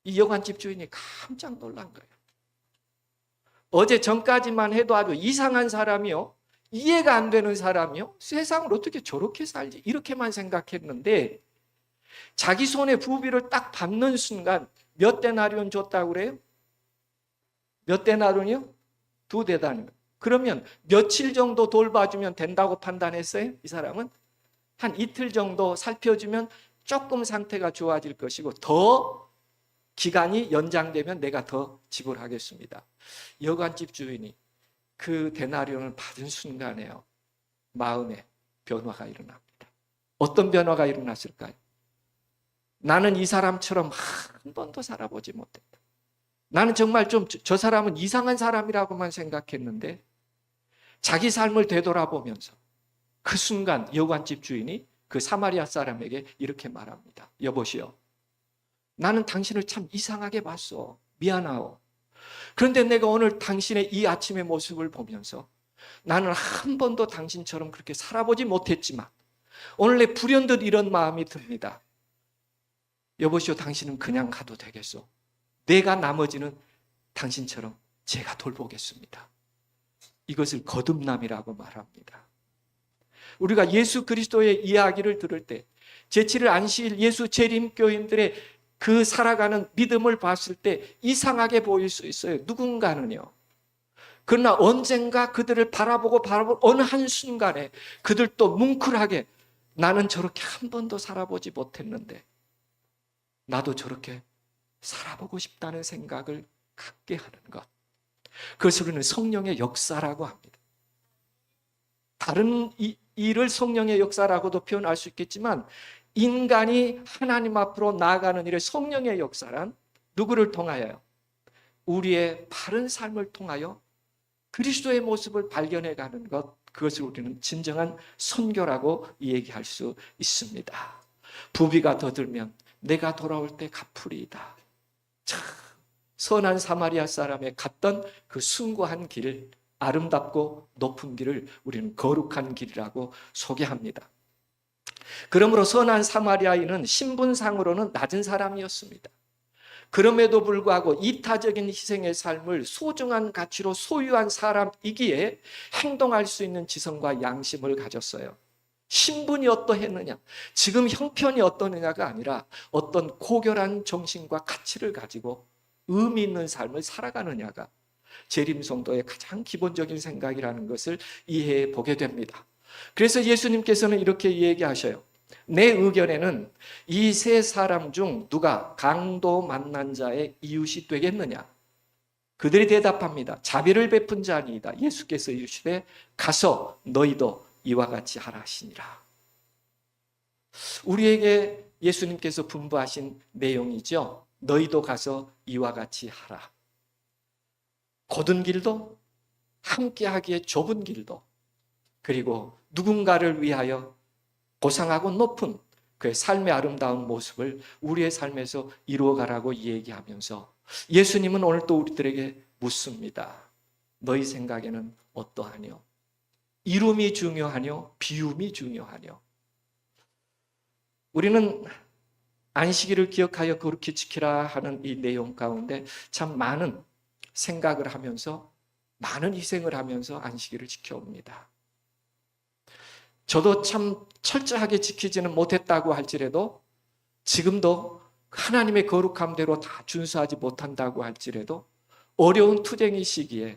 이 여관집 주인이 깜짝 놀란 거예요. 어제 전까지만 해도 아주 이상한 사람이요, 이해가 안 되는 사람이요, 세상을 어떻게 저렇게 살지 이렇게만 생각했는데 자기 손에 부비를 딱 받는 순간 몇 데나리온 줬다고 그래요? 몇 데나리온이요? 2데나리온. 그러면 며칠 정도 돌봐주면 된다고 판단했어요? 이 사람은 한 이틀 정도 살펴주면 조금 상태가 좋아질 것이고 더 기간이 연장되면 내가 더 지불하겠습니다. 여관집 주인이 그 데나리온을 받은 순간에요, 마음에 변화가 일어납니다. 어떤 변화가 일어났을까요? 나는 이 사람처럼 한 번도 살아보지 못했다. 나는 정말 좀 저 사람은 이상한 사람이라고만 생각했는데 자기 삶을 되돌아보면서 그 순간 여관집 주인이 그 사마리아 사람에게 이렇게 말합니다. 여보시오, 나는 당신을 참 이상하게 봤어. 미안하오. 그런데 내가 오늘 당신의 이 아침의 모습을 보면서 나는 한 번도 당신처럼 그렇게 살아보지 못했지만 오늘 내 불현듯 이런 마음이 듭니다. 여보시오, 당신은 그냥 가도 되겠소. 내가 나머지는 당신처럼 제가 돌보겠습니다. 이것을 거듭남이라고 말합니다. 우리가 예수 그리스도의 이야기를 들을 때 제7일 안식일 예수 재림교인들의 그 살아가는 믿음을 봤을 때 이상하게 보일 수 있어요. 누군가는요. 그러나 언젠가 그들을 바라보고 어느 한순간에 그들도 뭉클하게 나는 저렇게 한 번도 살아보지 못했는데 나도 저렇게 살아보고 싶다는 생각을 갖게 하는 것. 그것을 우리는 성령의 역사라고 합니다. 다른 일을 성령의 역사라고도 표현할 수 있겠지만 인간이 하나님 앞으로 나아가는 일의 성령의 역사란 누구를 통하여요? 우리의 바른 삶을 통하여 그리스도의 모습을 발견해가는 것, 그것을 우리는 진정한 선교라고 얘기할 수 있습니다. 부비가 더 들면 내가 돌아올 때 갚으리이다. 참 선한 사마리아 사람의 갔던 그 숭고한 길, 아름답고 높은 길을 우리는 거룩한 길이라고 소개합니다. 그러므로 선한 사마리아인은 신분상으로는 낮은 사람이었습니다. 그럼에도 불구하고 이타적인 희생의 삶을 소중한 가치로 소유한 사람이기에 행동할 수 있는 지성과 양심을 가졌어요. 신분이 어떠했느냐, 지금 형편이 어떠느냐가 아니라 어떤 고결한 정신과 가치를 가지고 의미 있는 삶을 살아가느냐가 재림성도의 가장 기본적인 생각이라는 것을 이해해 보게 됩니다. 그래서 예수님께서는 이렇게 얘기하셔요. 내 의견에는 이 세 사람 중 누가 강도 만난 자의 이웃이 되겠느냐? 그들이 대답합니다. 자비를 베푼 자 아니이다. 예수께서 이르시되 가서 너희도 이와 같이 하라 하시니라. 우리에게 예수님께서 분부하신 내용이죠. 너희도 가서 이와 같이 하라. 곧은 길도 함께하기에 좁은 길도 그리고 누군가를 위하여 고상하고 높은 그의 삶의 아름다운 모습을 우리의 삶에서 이루어가라고 얘기하면서 예수님은 오늘 또 우리들에게 묻습니다. 너희 생각에는 어떠하뇨? 이룸이 중요하뇨? 비움이 중요하뇨? 우리는 안식일을 기억하여 거룩히 지키라 하는 이 내용 가운데 참 많은 생각을 하면서 많은 희생을 하면서 안식일을 지켜옵니다. 저도 참 철저하게 지키지는 못했다고 할지라도 지금도 하나님의 거룩함대로 다 준수하지 못한다고 할지라도 어려운 투쟁의 시기에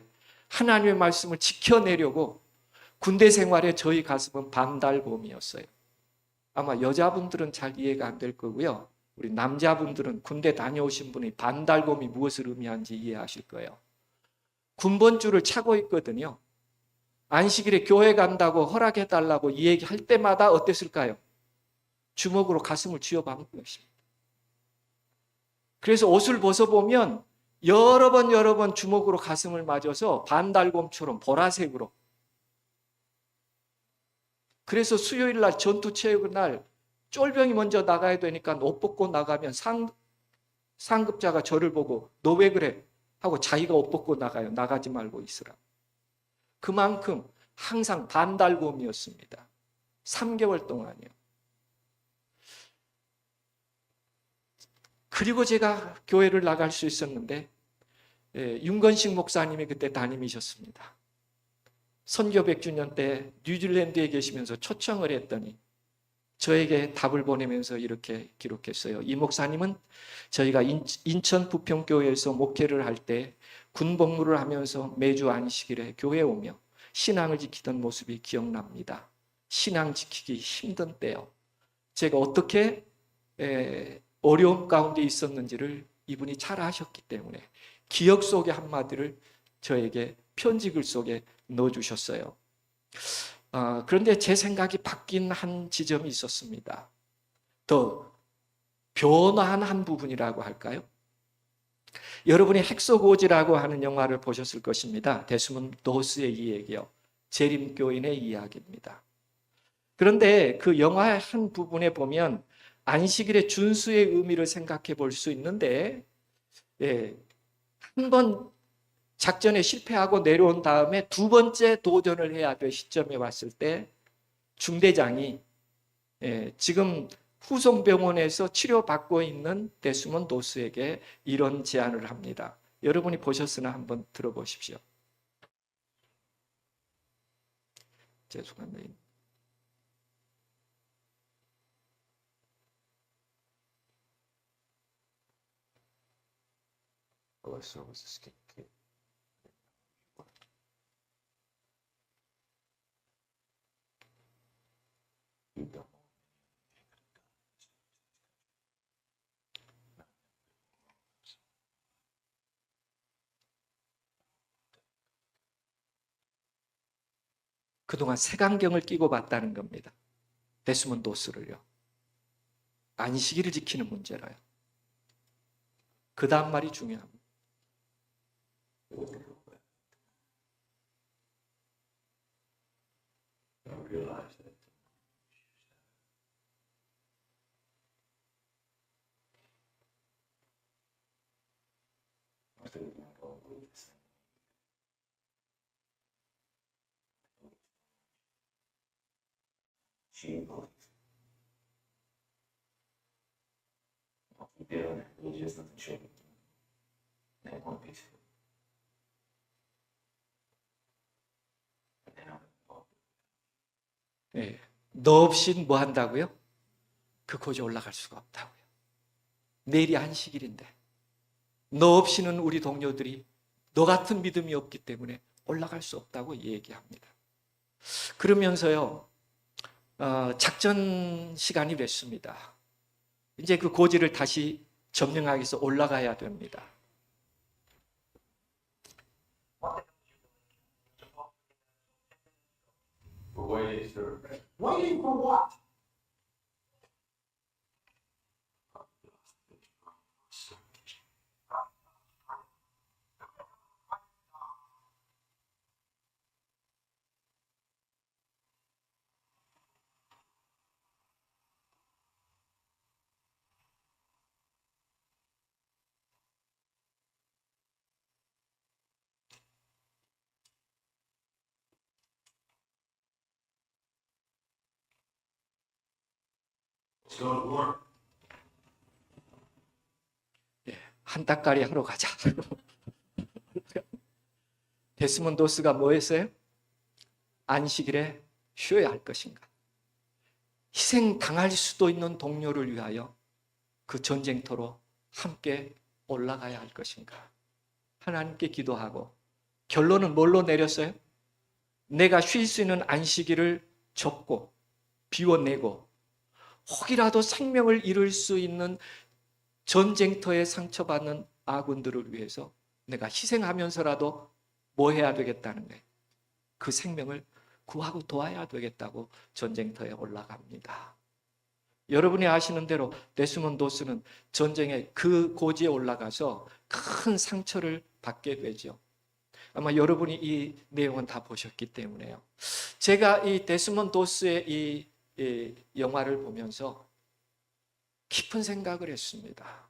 하나님의 말씀을 지켜내려고 군대 생활에 저희 가슴은 반달곰이었어요. 아마 여자분들은 잘 이해가 안 될 거고요. 우리 남자분들은 군대 다녀오신 분이 반달곰이 무엇을 의미하는지 이해하실 거예요. 군번줄을 차고 있거든요. 안식일에 교회 간다고 허락해달라고 이 얘기할 때마다 어땠을까요? 주먹으로 가슴을 쥐어박는 것입니다. 그래서 옷을 벗어보면 여러 번 주먹으로 가슴을 맞아서 반달곰처럼 보라색으로. 그래서 수요일 날 전투체육 날 쫄병이 먼저 나가야 되니까 옷 벗고 나가면 상급자가 저를 보고 너 왜 그래? 하고 자기가 옷 벗고 나가요. 나가지 말고 있으라. 그만큼 항상 반달곰이었습니다. 3개월 동안이요. 그리고 제가 교회를 나갈 수 있었는데 윤건식 목사님이 그때 담임이셨습니다. 선교 100주년 때 뉴질랜드에 계시면서 초청을 했더니 저에게 답을 보내면서 이렇게 기록했어요. 이 목사님은 저희가 인천 부평교회에서 목회를 할 때 군복무를 하면서 매주 안식일에 교회에 오며 신앙을 지키던 모습이 기억납니다. 신앙 지키기 힘든 때요. 제가 어떻게 어려움 가운데 있었는지를 이분이 잘 아셨기 때문에 기억 속의 한마디를 저에게 편지글 속에 넣어주셨어요. 그런데 제 생각이 바뀐 한 지점이 있었습니다. 더 변화한 한 부분이라고 할까요? 여러분이 헥소고지라고 하는 영화를 보셨을 것입니다. 데스몬드 도스의 이야기요. 재림교인의 이야기입니다. 그런데 그 영화의 한 부분에 보면 안식일의 준수의 의미를 생각해 볼 수 있는데 한번 작전에 실패하고 내려온 다음에 두 번째 도전을 해야 될 시점에 왔을 때 중대장이 지금 후송병원에서 치료받고 있는 데스몬드 도스에게 이런 제안을 합니다. 여러분이 보셨으나 한번 들어보십시오. 죄송합니다. 그동안 색안경을 끼고 봤다는 겁니다. 데스몬드 도스를요. 안식일을 지키는 문제라요. 그 다음 말이 중요합니다. 너 없이 뭐 한다고요? 그 고지 올라갈 수가 없다고요. 내일이 안식일인데 너 없이는 우리 동료들이 너 같은 믿음이 없기 때문에 올라갈 수 없다고 얘기합니다. 그러면서요, 작전 시간이 됐습니다. 이제 그 고지를 다시 점령하기 위해서 올라가야 됩니다. Waiting for what? 한 닭가리 하러 가자. 데스몬도스가 뭐 했어요? 안식일에 쉬어야 할 것인가? 희생 당할 수도 있는 동료를 위하여 그 전쟁터로 함께 올라가야 할 것인가? 하나님께 기도하고 결론은 뭘로 내렸어요? 내가 쉴 수 있는 안식일을 접고 비워내고 혹이라도 생명을 잃을 수 있는 전쟁터에 상처받는 아군들을 위해서 내가 희생하면서라도 뭐 해야 되겠다는 거예요. 그 생명을 구하고 도와야 되겠다고 전쟁터에 올라갑니다. 여러분이 아시는 대로 데스몬도스는 전쟁의 그 고지에 올라가서 큰 상처를 받게 되죠. 아마 여러분이 이 내용은 다 보셨기 때문에요. 제가 이 데스몬도스의 이 영화를 보면서 깊은 생각을 했습니다.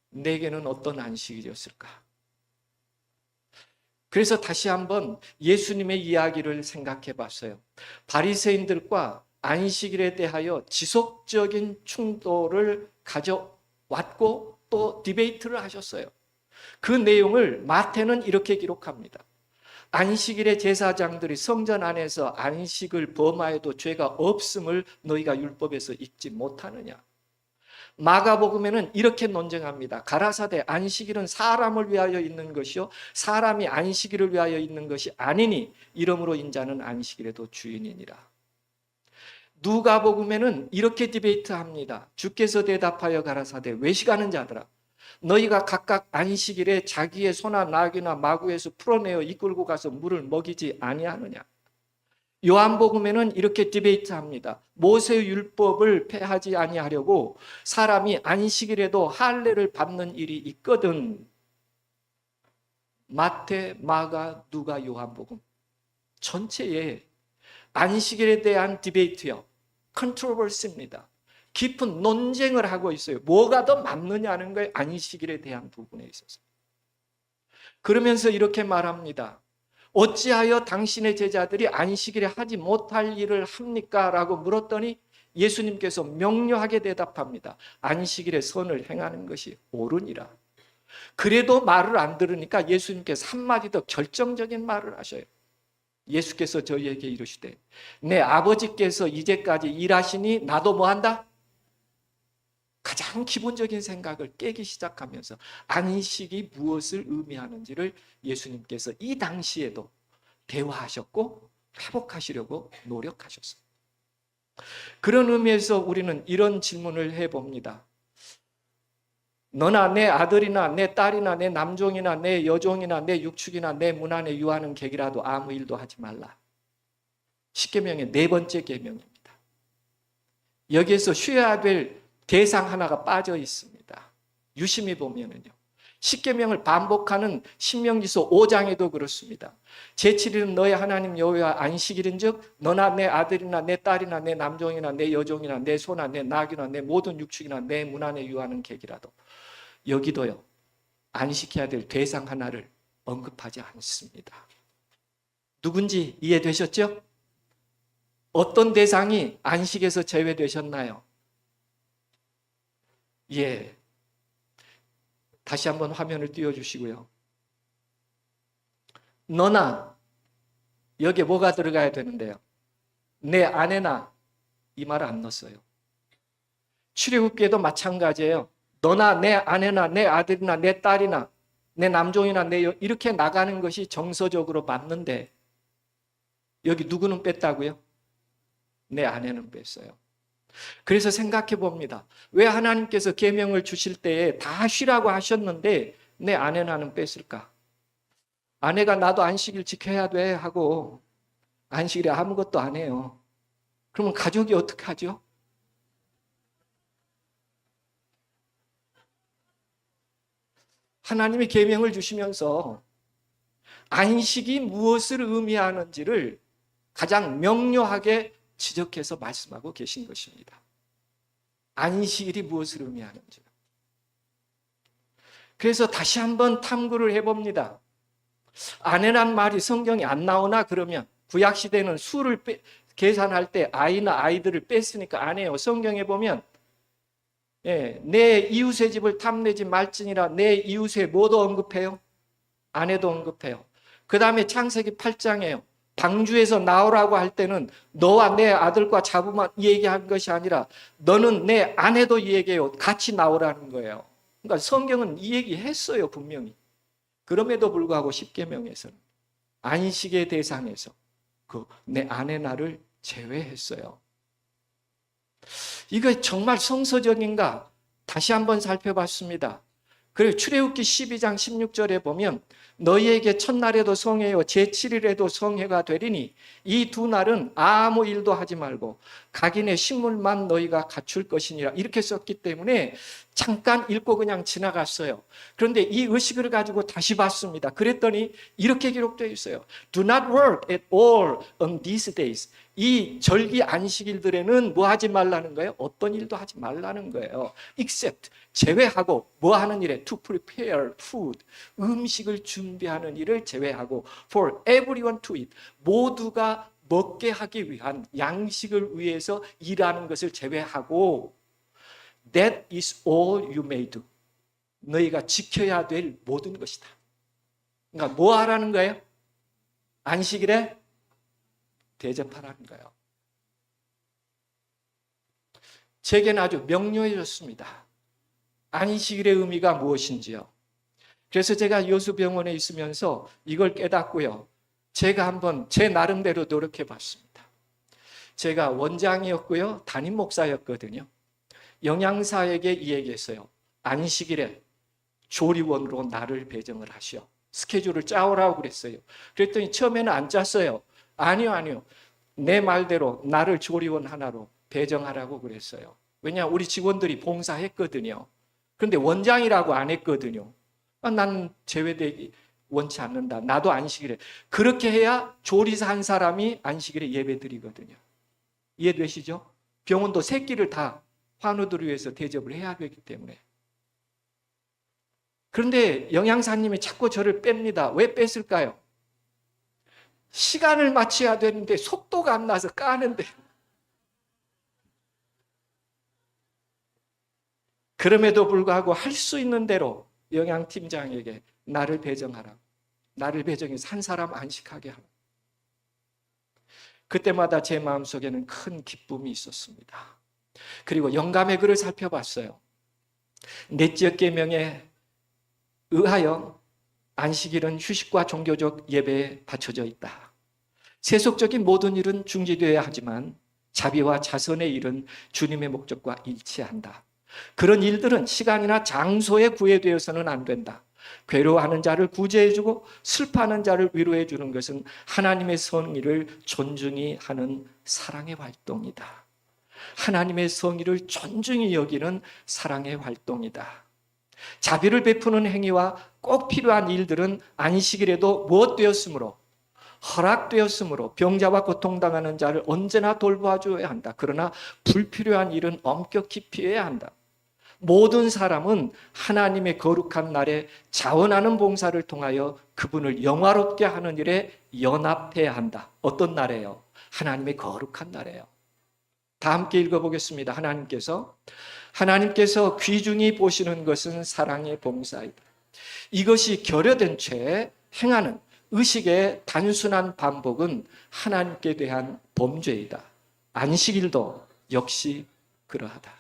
내게는 어떤 안식일이었을까? 그래서 다시 한번 예수님의 이야기를 생각해 봤어요. 바리새인들과 안식일에 대하여 지속적인 충돌을 가져왔고 또 디베이트를 하셨어요. 그 내용을 마태는 이렇게 기록합니다. 안식일의 제사장들이 성전 안에서 안식을 범하여도 죄가 없음을 너희가 율법에서 읽지 못하느냐. 마가복음에는 이렇게 논쟁합니다. 가라사대 안식일은 사람을 위하여 있는 것이요 사람이 안식일을 위하여 있는 것이 아니니 이러므로 인자는 안식일에도 주인이니라. 누가복음에는 이렇게 디베이트합니다. 주께서 대답하여 가라사대 외식하는 자들아 너희가 각각 안식일에 자기의 소나 나귀나 마구에서 풀어내어 이끌고 가서 물을 먹이지 아니하느냐. 요한복음에는 이렇게 디베이트합니다. 모세의 율법을 폐하지 아니하려고 사람이 안식일에도 할례를 받는 일이 있거든. 마태, 마가, 누가, 요한복음 전체에 안식일에 대한 디베이트요, 컨트로버시입니다. 깊은 논쟁을 하고 있어요. 뭐가 더 맞느냐는 거예요. 안식일에 대한 부분에 있어서. 그러면서 이렇게 말합니다. 어찌하여 당신의 제자들이 안식일에 하지 못할 일을 합니까? 라고 물었더니 예수님께서 명료하게 대답합니다. 안식일에 선을 행하는 것이 옳으니라. 그래도 말을 안 들으니까 예수님께서 한마디 더 결정적인 말을 하셔요. 예수께서 저희에게 이르시되 내 아버지께서 이제까지 일하시니 나도 뭐한다? 가장 기본적인 생각을 깨기 시작하면서 안식이 무엇을 의미하는지를 예수님께서 이 당시에도 대화하셨고 회복하시려고 노력하셨어요. 그런 의미에서 우리는 이런 질문을 해봅니다. 너나 내 아들이나 내 딸이나 내 남종이나 내 여종이나 내 육축이나 내 문 안에 유하는 객이라도 아무 일도 하지 말라. 십계명의 네 번째 계명입니다. 여기에서 쉬어야 될 대상 하나가 빠져 있습니다. 유심히 보면은요. 십계명을 반복하는 신명기서 5장에도 그렇습니다. 제7일은 너의 하나님 여호와 안식일인즉 너나 내 아들이나 내 딸이나 내 남종이나 내 여종이나 내 소나 내 나귀나 내 모든 육축이나 내 문 안에 유하는 객이라도. 여기도요. 안식해야 될 대상 하나를 언급하지 않습니다. 누군지 이해되셨죠? 어떤 대상이 안식에서 제외되셨나요? 예. 다시 한번 화면을 띄워주시고요. 너나 여기에 뭐가 들어가야 되는데요? 내 아내나 이 말을 안 넣었어요. 출애굽기에도 마찬가지예요. 너나 내 아내나 내 아들이나 내 딸이나 내 남종이나 이렇게 나가는 것이 정서적으로 맞는데 여기 누구는 뺐다고요? 내 아내는 뺐어요. 그래서 생각해 봅니다. 왜 하나님께서 계명을 주실 때에 다 쉬라고 하셨는데 내 아내는 뺐을까? 아내가 나도 안식일 지켜야 돼 하고 안식일에 아무것도 안 해요. 그러면 가족이 어떻게 하죠? 하나님이 계명을 주시면서 안식이 무엇을 의미하는지를 가장 명료하게 지적해서 말씀하고 계신 것입니다. 안식일이 무엇을 의미하는지. 그래서 다시 한번 탐구를 해봅니다. 아내란 말이 성경에 안 나오나 그러면 구약시대는 수를 계산할 때 아이나 아이들을 뺐으니까 안 해요. 성경에 보면 내 이웃의 집을 탐내지 말지니라 내 이웃의 뭐도 언급해요? 아내도 언급해요. 그 다음에 창세기 8장에요. 방주에서 나오라고 할 때는 너와 내 아들과 자부만 얘기한 것이 아니라 너는 내 아내도 얘기해요. 같이 나오라는 거예요. 그러니까 성경은 이 얘기 했어요, 분명히. 그럼에도 불구하고 십계명에서는 안식의 대상에서 그 내 아내 나를 제외했어요. 이거 정말 성서적인가? 다시 한번 살펴봤습니다. 그리고 출애굽기 12장 16절에 보면 너희에게 첫날에도 성회요 제7일에도 성회가 되리니 이 두 날은 아무 일도 하지 말고 각인의 식물만 너희가 갖출 것이니라 이렇게 썼기 때문에 잠깐 읽고 그냥 지나갔어요. 그런데 이 의식을 가지고 다시 봤습니다. 그랬더니 이렇게 기록되어 있어요. Do not work at all on these days. 이 절기 안식일들에는 뭐 하지 말라는 거예요? 어떤 일도 하지 말라는 거예요. Except 제외하고 뭐 하는 일에 to prepare food 음식을 준비하는 일을 제외하고 for everyone to eat 모두가 먹게 하기 위한 양식을 위해서 일하는 것을 제외하고 that is all you may do. 너희가 지켜야 될 모든 것이다. 그러니까 뭐 하라는 거예요? 안식일에 대접하라는 거예요. 제게는 아주 명료해졌습니다. 안식일의 의미가 무엇인지요. 그래서 제가 여수병원에 있으면서 이걸 깨닫고요. 제가 한번 제 나름대로 노력해 봤습니다. 제가 원장이었고요. 담임 목사였거든요. 영양사에게 이 얘기했어요. 안식일에 조리원으로 나를 배정을 하시오. 스케줄을 짜오라고 그랬어요. 그랬더니 처음에는 안 짰어요. 아니요. 내 말대로 나를 조리원 하나로 배정하라고 그랬어요. 왜냐 우리 직원들이 봉사했거든요. 그런데 원장이라고 안 했거든요. 난 제외되기 원치 않는다. 나도 안식일에. 그렇게 해야 조리사 한 사람이 안식일에 예배 드리거든요. 이해되시죠? 병원도 새끼를 다 환우들을 위해서 대접을 해야 되기 때문에. 그런데 영양사님이 자꾸 저를 뺍니다. 왜 뺐을까요? 시간을 맞춰야 되는데 속도가 안 나서 까는데. 그럼에도 불구하고 할 수 있는 대로 영양팀장에게 나를 배정하라. 나를 배정해서 한 사람 안식하게 하라. 그때마다 제 마음속에는 큰 기쁨이 있었습니다. 그리고 영감의 글을 살펴봤어요. 넷째 계명에 의하여 안식일은 휴식과 종교적 예배에 바쳐져 있다. 세속적인 모든 일은 중지되어야 하지만 자비와 자선의 일은 주님의 목적과 일치한다. 그런 일들은 시간이나 장소에 구애되어서는 안 된다. 괴로워하는 자를 구제해주고 슬퍼하는 자를 위로해주는 것은 하나님의 성의를 존중히 하는 사랑의 활동이다. 하나님의 성의를 존중히 여기는 사랑의 활동이다. 자비를 베푸는 행위와 꼭 필요한 일들은 안식일에도 무엇되었으므로 허락되었으므로 병자와 고통당하는 자를 언제나 돌봐줘야 한다. 그러나 불필요한 일은 엄격히 피해야 한다. 모든 사람은 하나님의 거룩한 날에 자원하는 봉사를 통하여 그분을 영화롭게 하는 일에 연합해야 한다. 어떤 날이에요? 하나님의 거룩한 날이에요. 다 함께 읽어보겠습니다. 하나님께서 귀중히 보시는 것은 사랑의 봉사이다. 이것이 결여된 채 행하는 의식의 단순한 반복은 하나님께 대한 범죄이다. 안식일도 역시 그러하다.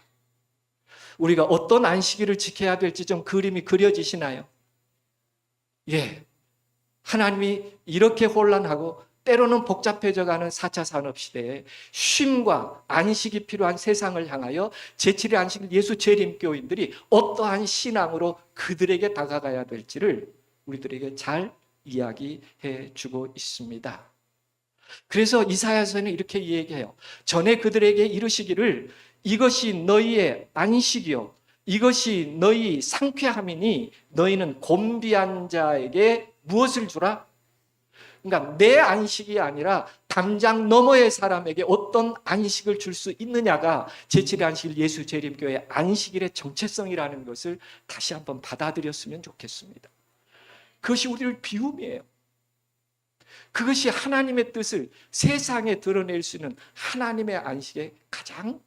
우리가 어떤 안식일을 지켜야 될지 좀 그림이 그려지시나요? 예. 하나님이 이렇게 혼란하고 때로는 복잡해져가는 4차 산업시대에 쉼과 안식이 필요한 세상을 향하여 제7의 안식 예수 재림교인들이 어떠한 신앙으로 그들에게 다가가야 될지를 우리들에게 잘 이야기해 주고 있습니다. 그래서 이사야서는 이렇게 얘기해요. 전에 그들에게 이르시기를 이것이 너희의 안식이요 이것이 너희 상쾌함이니 너희는 곤비한 자에게 무엇을 주라? 그러니까 내 안식이 아니라 담장 너머의 사람에게 어떤 안식을 줄 수 있느냐가 제7의 안식일 예수 재림교회 안식일의 정체성이라는 것을 다시 한번 받아들였으면 좋겠습니다. 그것이 우리를 비움이에요. 그것이 하나님의 뜻을 세상에 드러낼 수 있는 하나님의 안식의 가장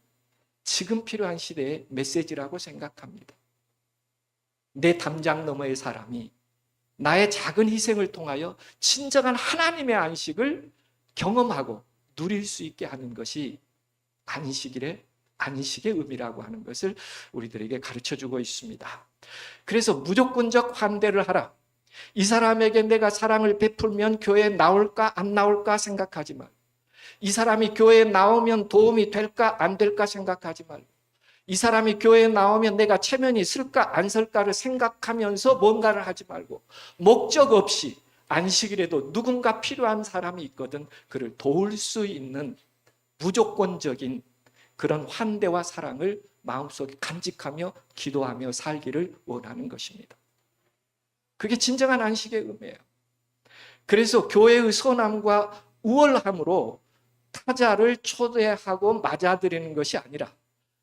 지금 필요한 시대의 메시지라고 생각합니다. 내 담장 너머의 사람이 나의 작은 희생을 통하여 진정한 하나님의 안식을 경험하고 누릴 수 있게 하는 것이 안식의 의미라고 하는 것을 우리들에게 가르쳐주고 있습니다. 그래서 무조건적 환대를 하라. 이 사람에게 내가 사랑을 베풀면 교회에 나올까 안 나올까 생각하지 말고, 이 사람이 교회에 나오면 도움이 될까 안 될까 생각하지 말고, 이 사람이 교회에 나오면 내가 체면이 쓸까 안 쓸까를 생각하면서 뭔가를 하지 말고, 목적 없이 안식일에도 누군가 필요한 사람이 있거든 그를 도울 수 있는 무조건적인 그런 환대와 사랑을 마음속에 간직하며 기도하며 살기를 원하는 것입니다. 그게 진정한 안식의 의미예요. 그래서 교회의 선함과 우월함으로 타자를 초대하고 맞아들이는 것이 아니라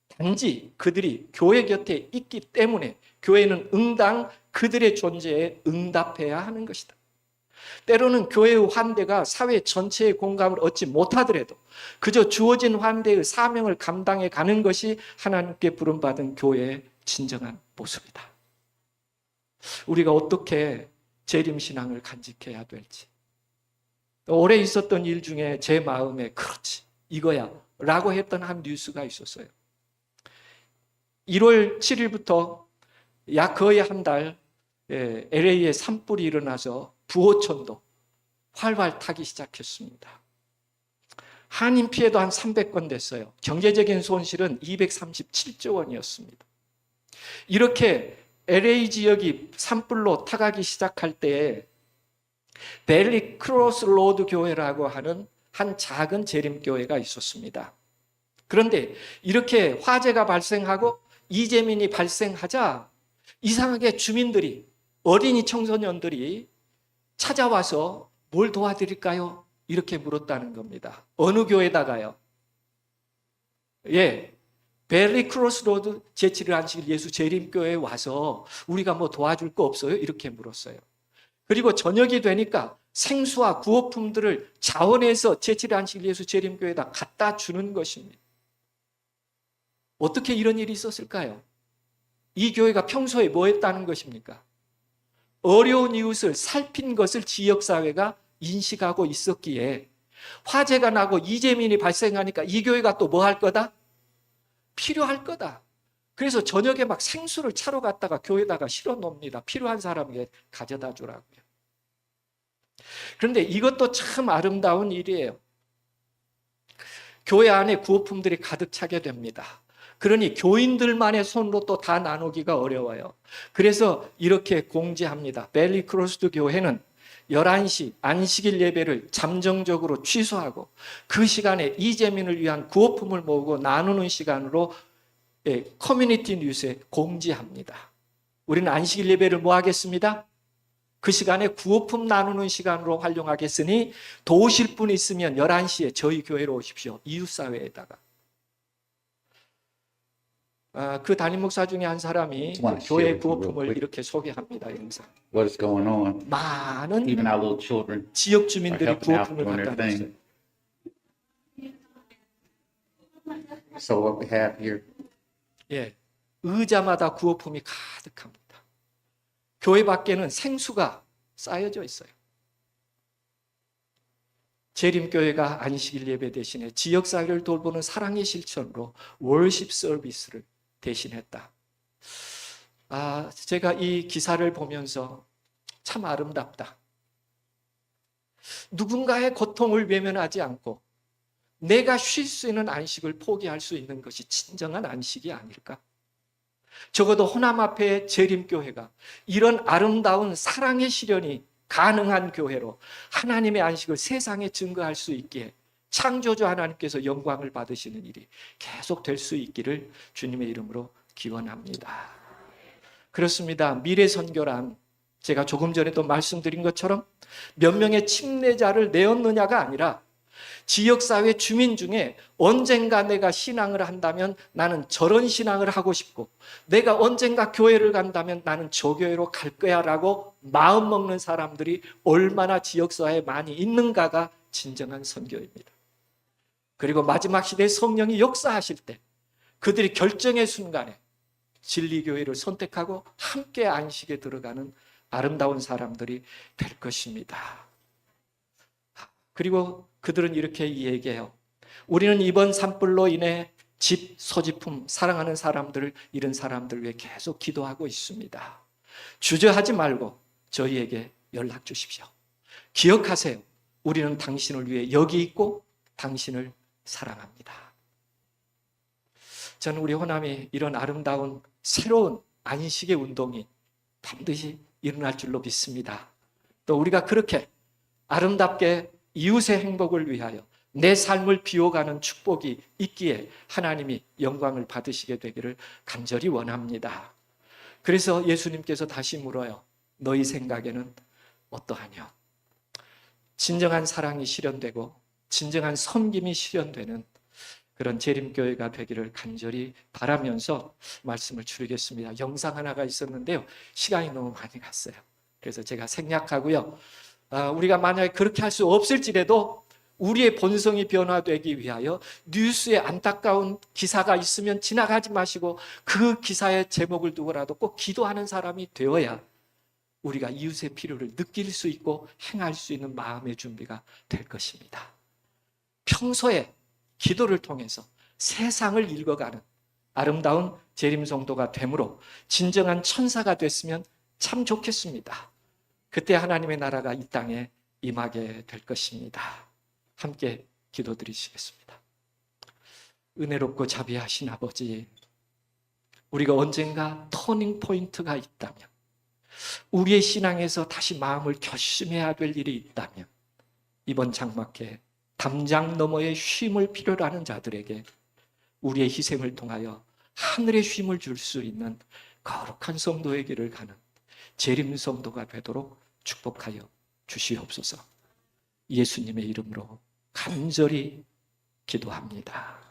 단지 그들이 교회 곁에 있기 때문에 교회는 응당 그들의 존재에 응답해야 하는 것이다. 때로는 교회의 환대가 사회 전체의 공감을 얻지 못하더라도 그저 주어진 환대의 사명을 감당해 가는 것이 하나님께 부름받은 교회의 진정한 모습이다. 우리가 어떻게 재림신앙을 간직해야 될지, 올해 있었던 일 중에 제 마음에 그렇지 이거야 라고 했던 한 뉴스가 있었어요. 1월 7일부터 약 거의 한 달 LA에 산불이 일어나서 부호천도 활활 타기 시작했습니다. 한인 피해도 한 300건 됐어요. 경제적인 손실은 237조 원이었습니다. 이렇게 LA 지역이 산불로 타가기 시작할 때에 벨리 크로스 로드 교회라고 하는 한 작은 재림교회가 있었습니다. 그런데 이렇게 화재가 발생하고 이재민이 발생하자 이상하게 주민들이, 어린이 청소년들이 찾아와서 뭘 도와드릴까요? 이렇게 물었다는 겁니다. 어느 교회다가요? 벨리 크로스 로드 제7일 안식일 예수 재림교회에 와서 우리가 뭐 도와줄 거 없어요? 이렇게 물었어요. 그리고 저녁이 되니까 생수와 구호품들을 자원해서 제7일 안식일 예수 재림교회에다 갖다 주는 것입니다. 어떻게 이런 일이 있었을까요? 이 교회가 평소에 뭐 했다는 것입니까? 어려운 이웃을 살핀 것을 지역사회가 인식하고 있었기에 화재가 나고 이재민이 발생하니까 이 교회가 또 뭐 할 거다? 필요할 거다. 그래서 저녁에 막 생수를 차러 갔다가 교회에다가 실어 놓습니다. 필요한 사람에게 가져다 주라고요. 그런데 이것도 참 아름다운 일이에요. 교회 안에 구호품들이 가득 차게 됩니다. 그러니 교인들만의 손으로 또 다 나누기가 어려워요. 그래서 이렇게 공지합니다. 벨리 크로스드 교회는 11시 안식일 예배를 잠정적으로 취소하고 그 시간에 이재민을 위한 구호품을 모으고 나누는 시간으로 커뮤니티 뉴스에 공지합니다. 우리는 안식일 예배를 뭐 하겠습니다? 그 시간에 구호품 나누는 시간으로 활용하겠으니 도우실 분 있으면 11시에 저희 교회로 오십시오. 이웃사회에다가. 그 담임 목사 중에 한 사람이 교회 구호품을 이렇게 소개합니다. 영상. what is going on. 많은 Even our little children 지역 are 주민들이 helping out 구호품을 doing their 갖다 놨어요. thing. So what we have here, 의자마다 구호품이 가득합니다. 교회 밖에는 생수가 쌓여져 있어요. 재림교회가 안식일 예배 대신에 지역사회를 돌보는 사랑의 실천으로 월십 서비스를 대신했다. 제가 이 기사를 보면서 참 아름답다. 누군가의 고통을 외면하지 않고 내가 쉴 수 있는 안식을 포기할 수 있는 것이 진정한 안식이 아닐까? 적어도 호남 앞에 재림교회가 이런 아름다운 사랑의 실현이 가능한 교회로 하나님의 안식을 세상에 증거할 수 있기에 창조주 하나님께서 영광을 받으시는 일이 계속 될 수 있기를 주님의 이름으로 기원합니다. 그렇습니다. 미래 선교란 제가 조금 전에도 말씀드린 것처럼 몇 명의 침례자를 내었느냐가 아니라 지역사회 주민 중에 언젠가 내가 신앙을 한다면 나는 저런 신앙을 하고 싶고 내가 언젠가 교회를 간다면 나는 저 교회로 갈 거야 라고 마음먹는 사람들이 얼마나 지역사회에 많이 있는가가 진정한 선교입니다. 그리고 마지막 시대에 성령이 역사하실 때 그들이 결정의 순간에 진리교회를 선택하고 함께 안식에 들어가는 아름다운 사람들이 될 것입니다. 그리고 그들은 이렇게 얘기해요. 우리는 이번 산불로 인해 집, 소지품, 사랑하는 사람들을 잃은 사람들 위해 계속 기도하고 있습니다. 주저하지 말고 저희에게 연락 주십시오. 기억하세요. 우리는 당신을 위해 여기 있고 당신을 사랑합니다. 저는 우리 호남이 이런 아름다운 새로운 안식의 운동이 반드시 일어날 줄로 믿습니다. 또 우리가 그렇게 아름답게 이웃의 행복을 위하여 내 삶을 비워가는 축복이 있기에 하나님이 영광을 받으시게 되기를 간절히 원합니다. 그래서 예수님께서 다시 물어요. 너희 생각에는 어떠하냐? 진정한 사랑이 실현되고 진정한 섬김이 실현되는 그런 재림교회가 되기를 간절히 바라면서 말씀을 줄이겠습니다. 영상 하나가 있었는데요. 시간이 너무 많이 갔어요. 그래서 제가 생략하고요. 우리가 만약에 그렇게 할 수 없을지라도 우리의 본성이 변화되기 위하여 뉴스에 안타까운 기사가 있으면 지나가지 마시고 그 기사의 제목을 두고라도 꼭 기도하는 사람이 되어야 우리가 이웃의 필요를 느낄 수 있고 행할 수 있는 마음의 준비가 될 것입니다. 평소에 기도를 통해서 세상을 읽어가는 아름다운 재림성도가 되므로 진정한 천사가 됐으면 참 좋겠습니다. 그때 하나님의 나라가 이 땅에 임하게 될 것입니다. 함께 기도드리시겠습니다. 은혜롭고 자비하신 아버지, 우리가 언젠가 터닝 포인트가 있다면, 우리의 신앙에서 다시 마음을 결심해야 될 일이 있다면 이번 장막에 담장 너머의 쉼을 필요로 하는 자들에게 우리의 희생을 통하여 하늘의 쉼을 줄 수 있는 거룩한 성도의 길을 가는 재림 성도가 되도록 축복하여 주시옵소서. 예수님의 이름으로 간절히 기도합니다.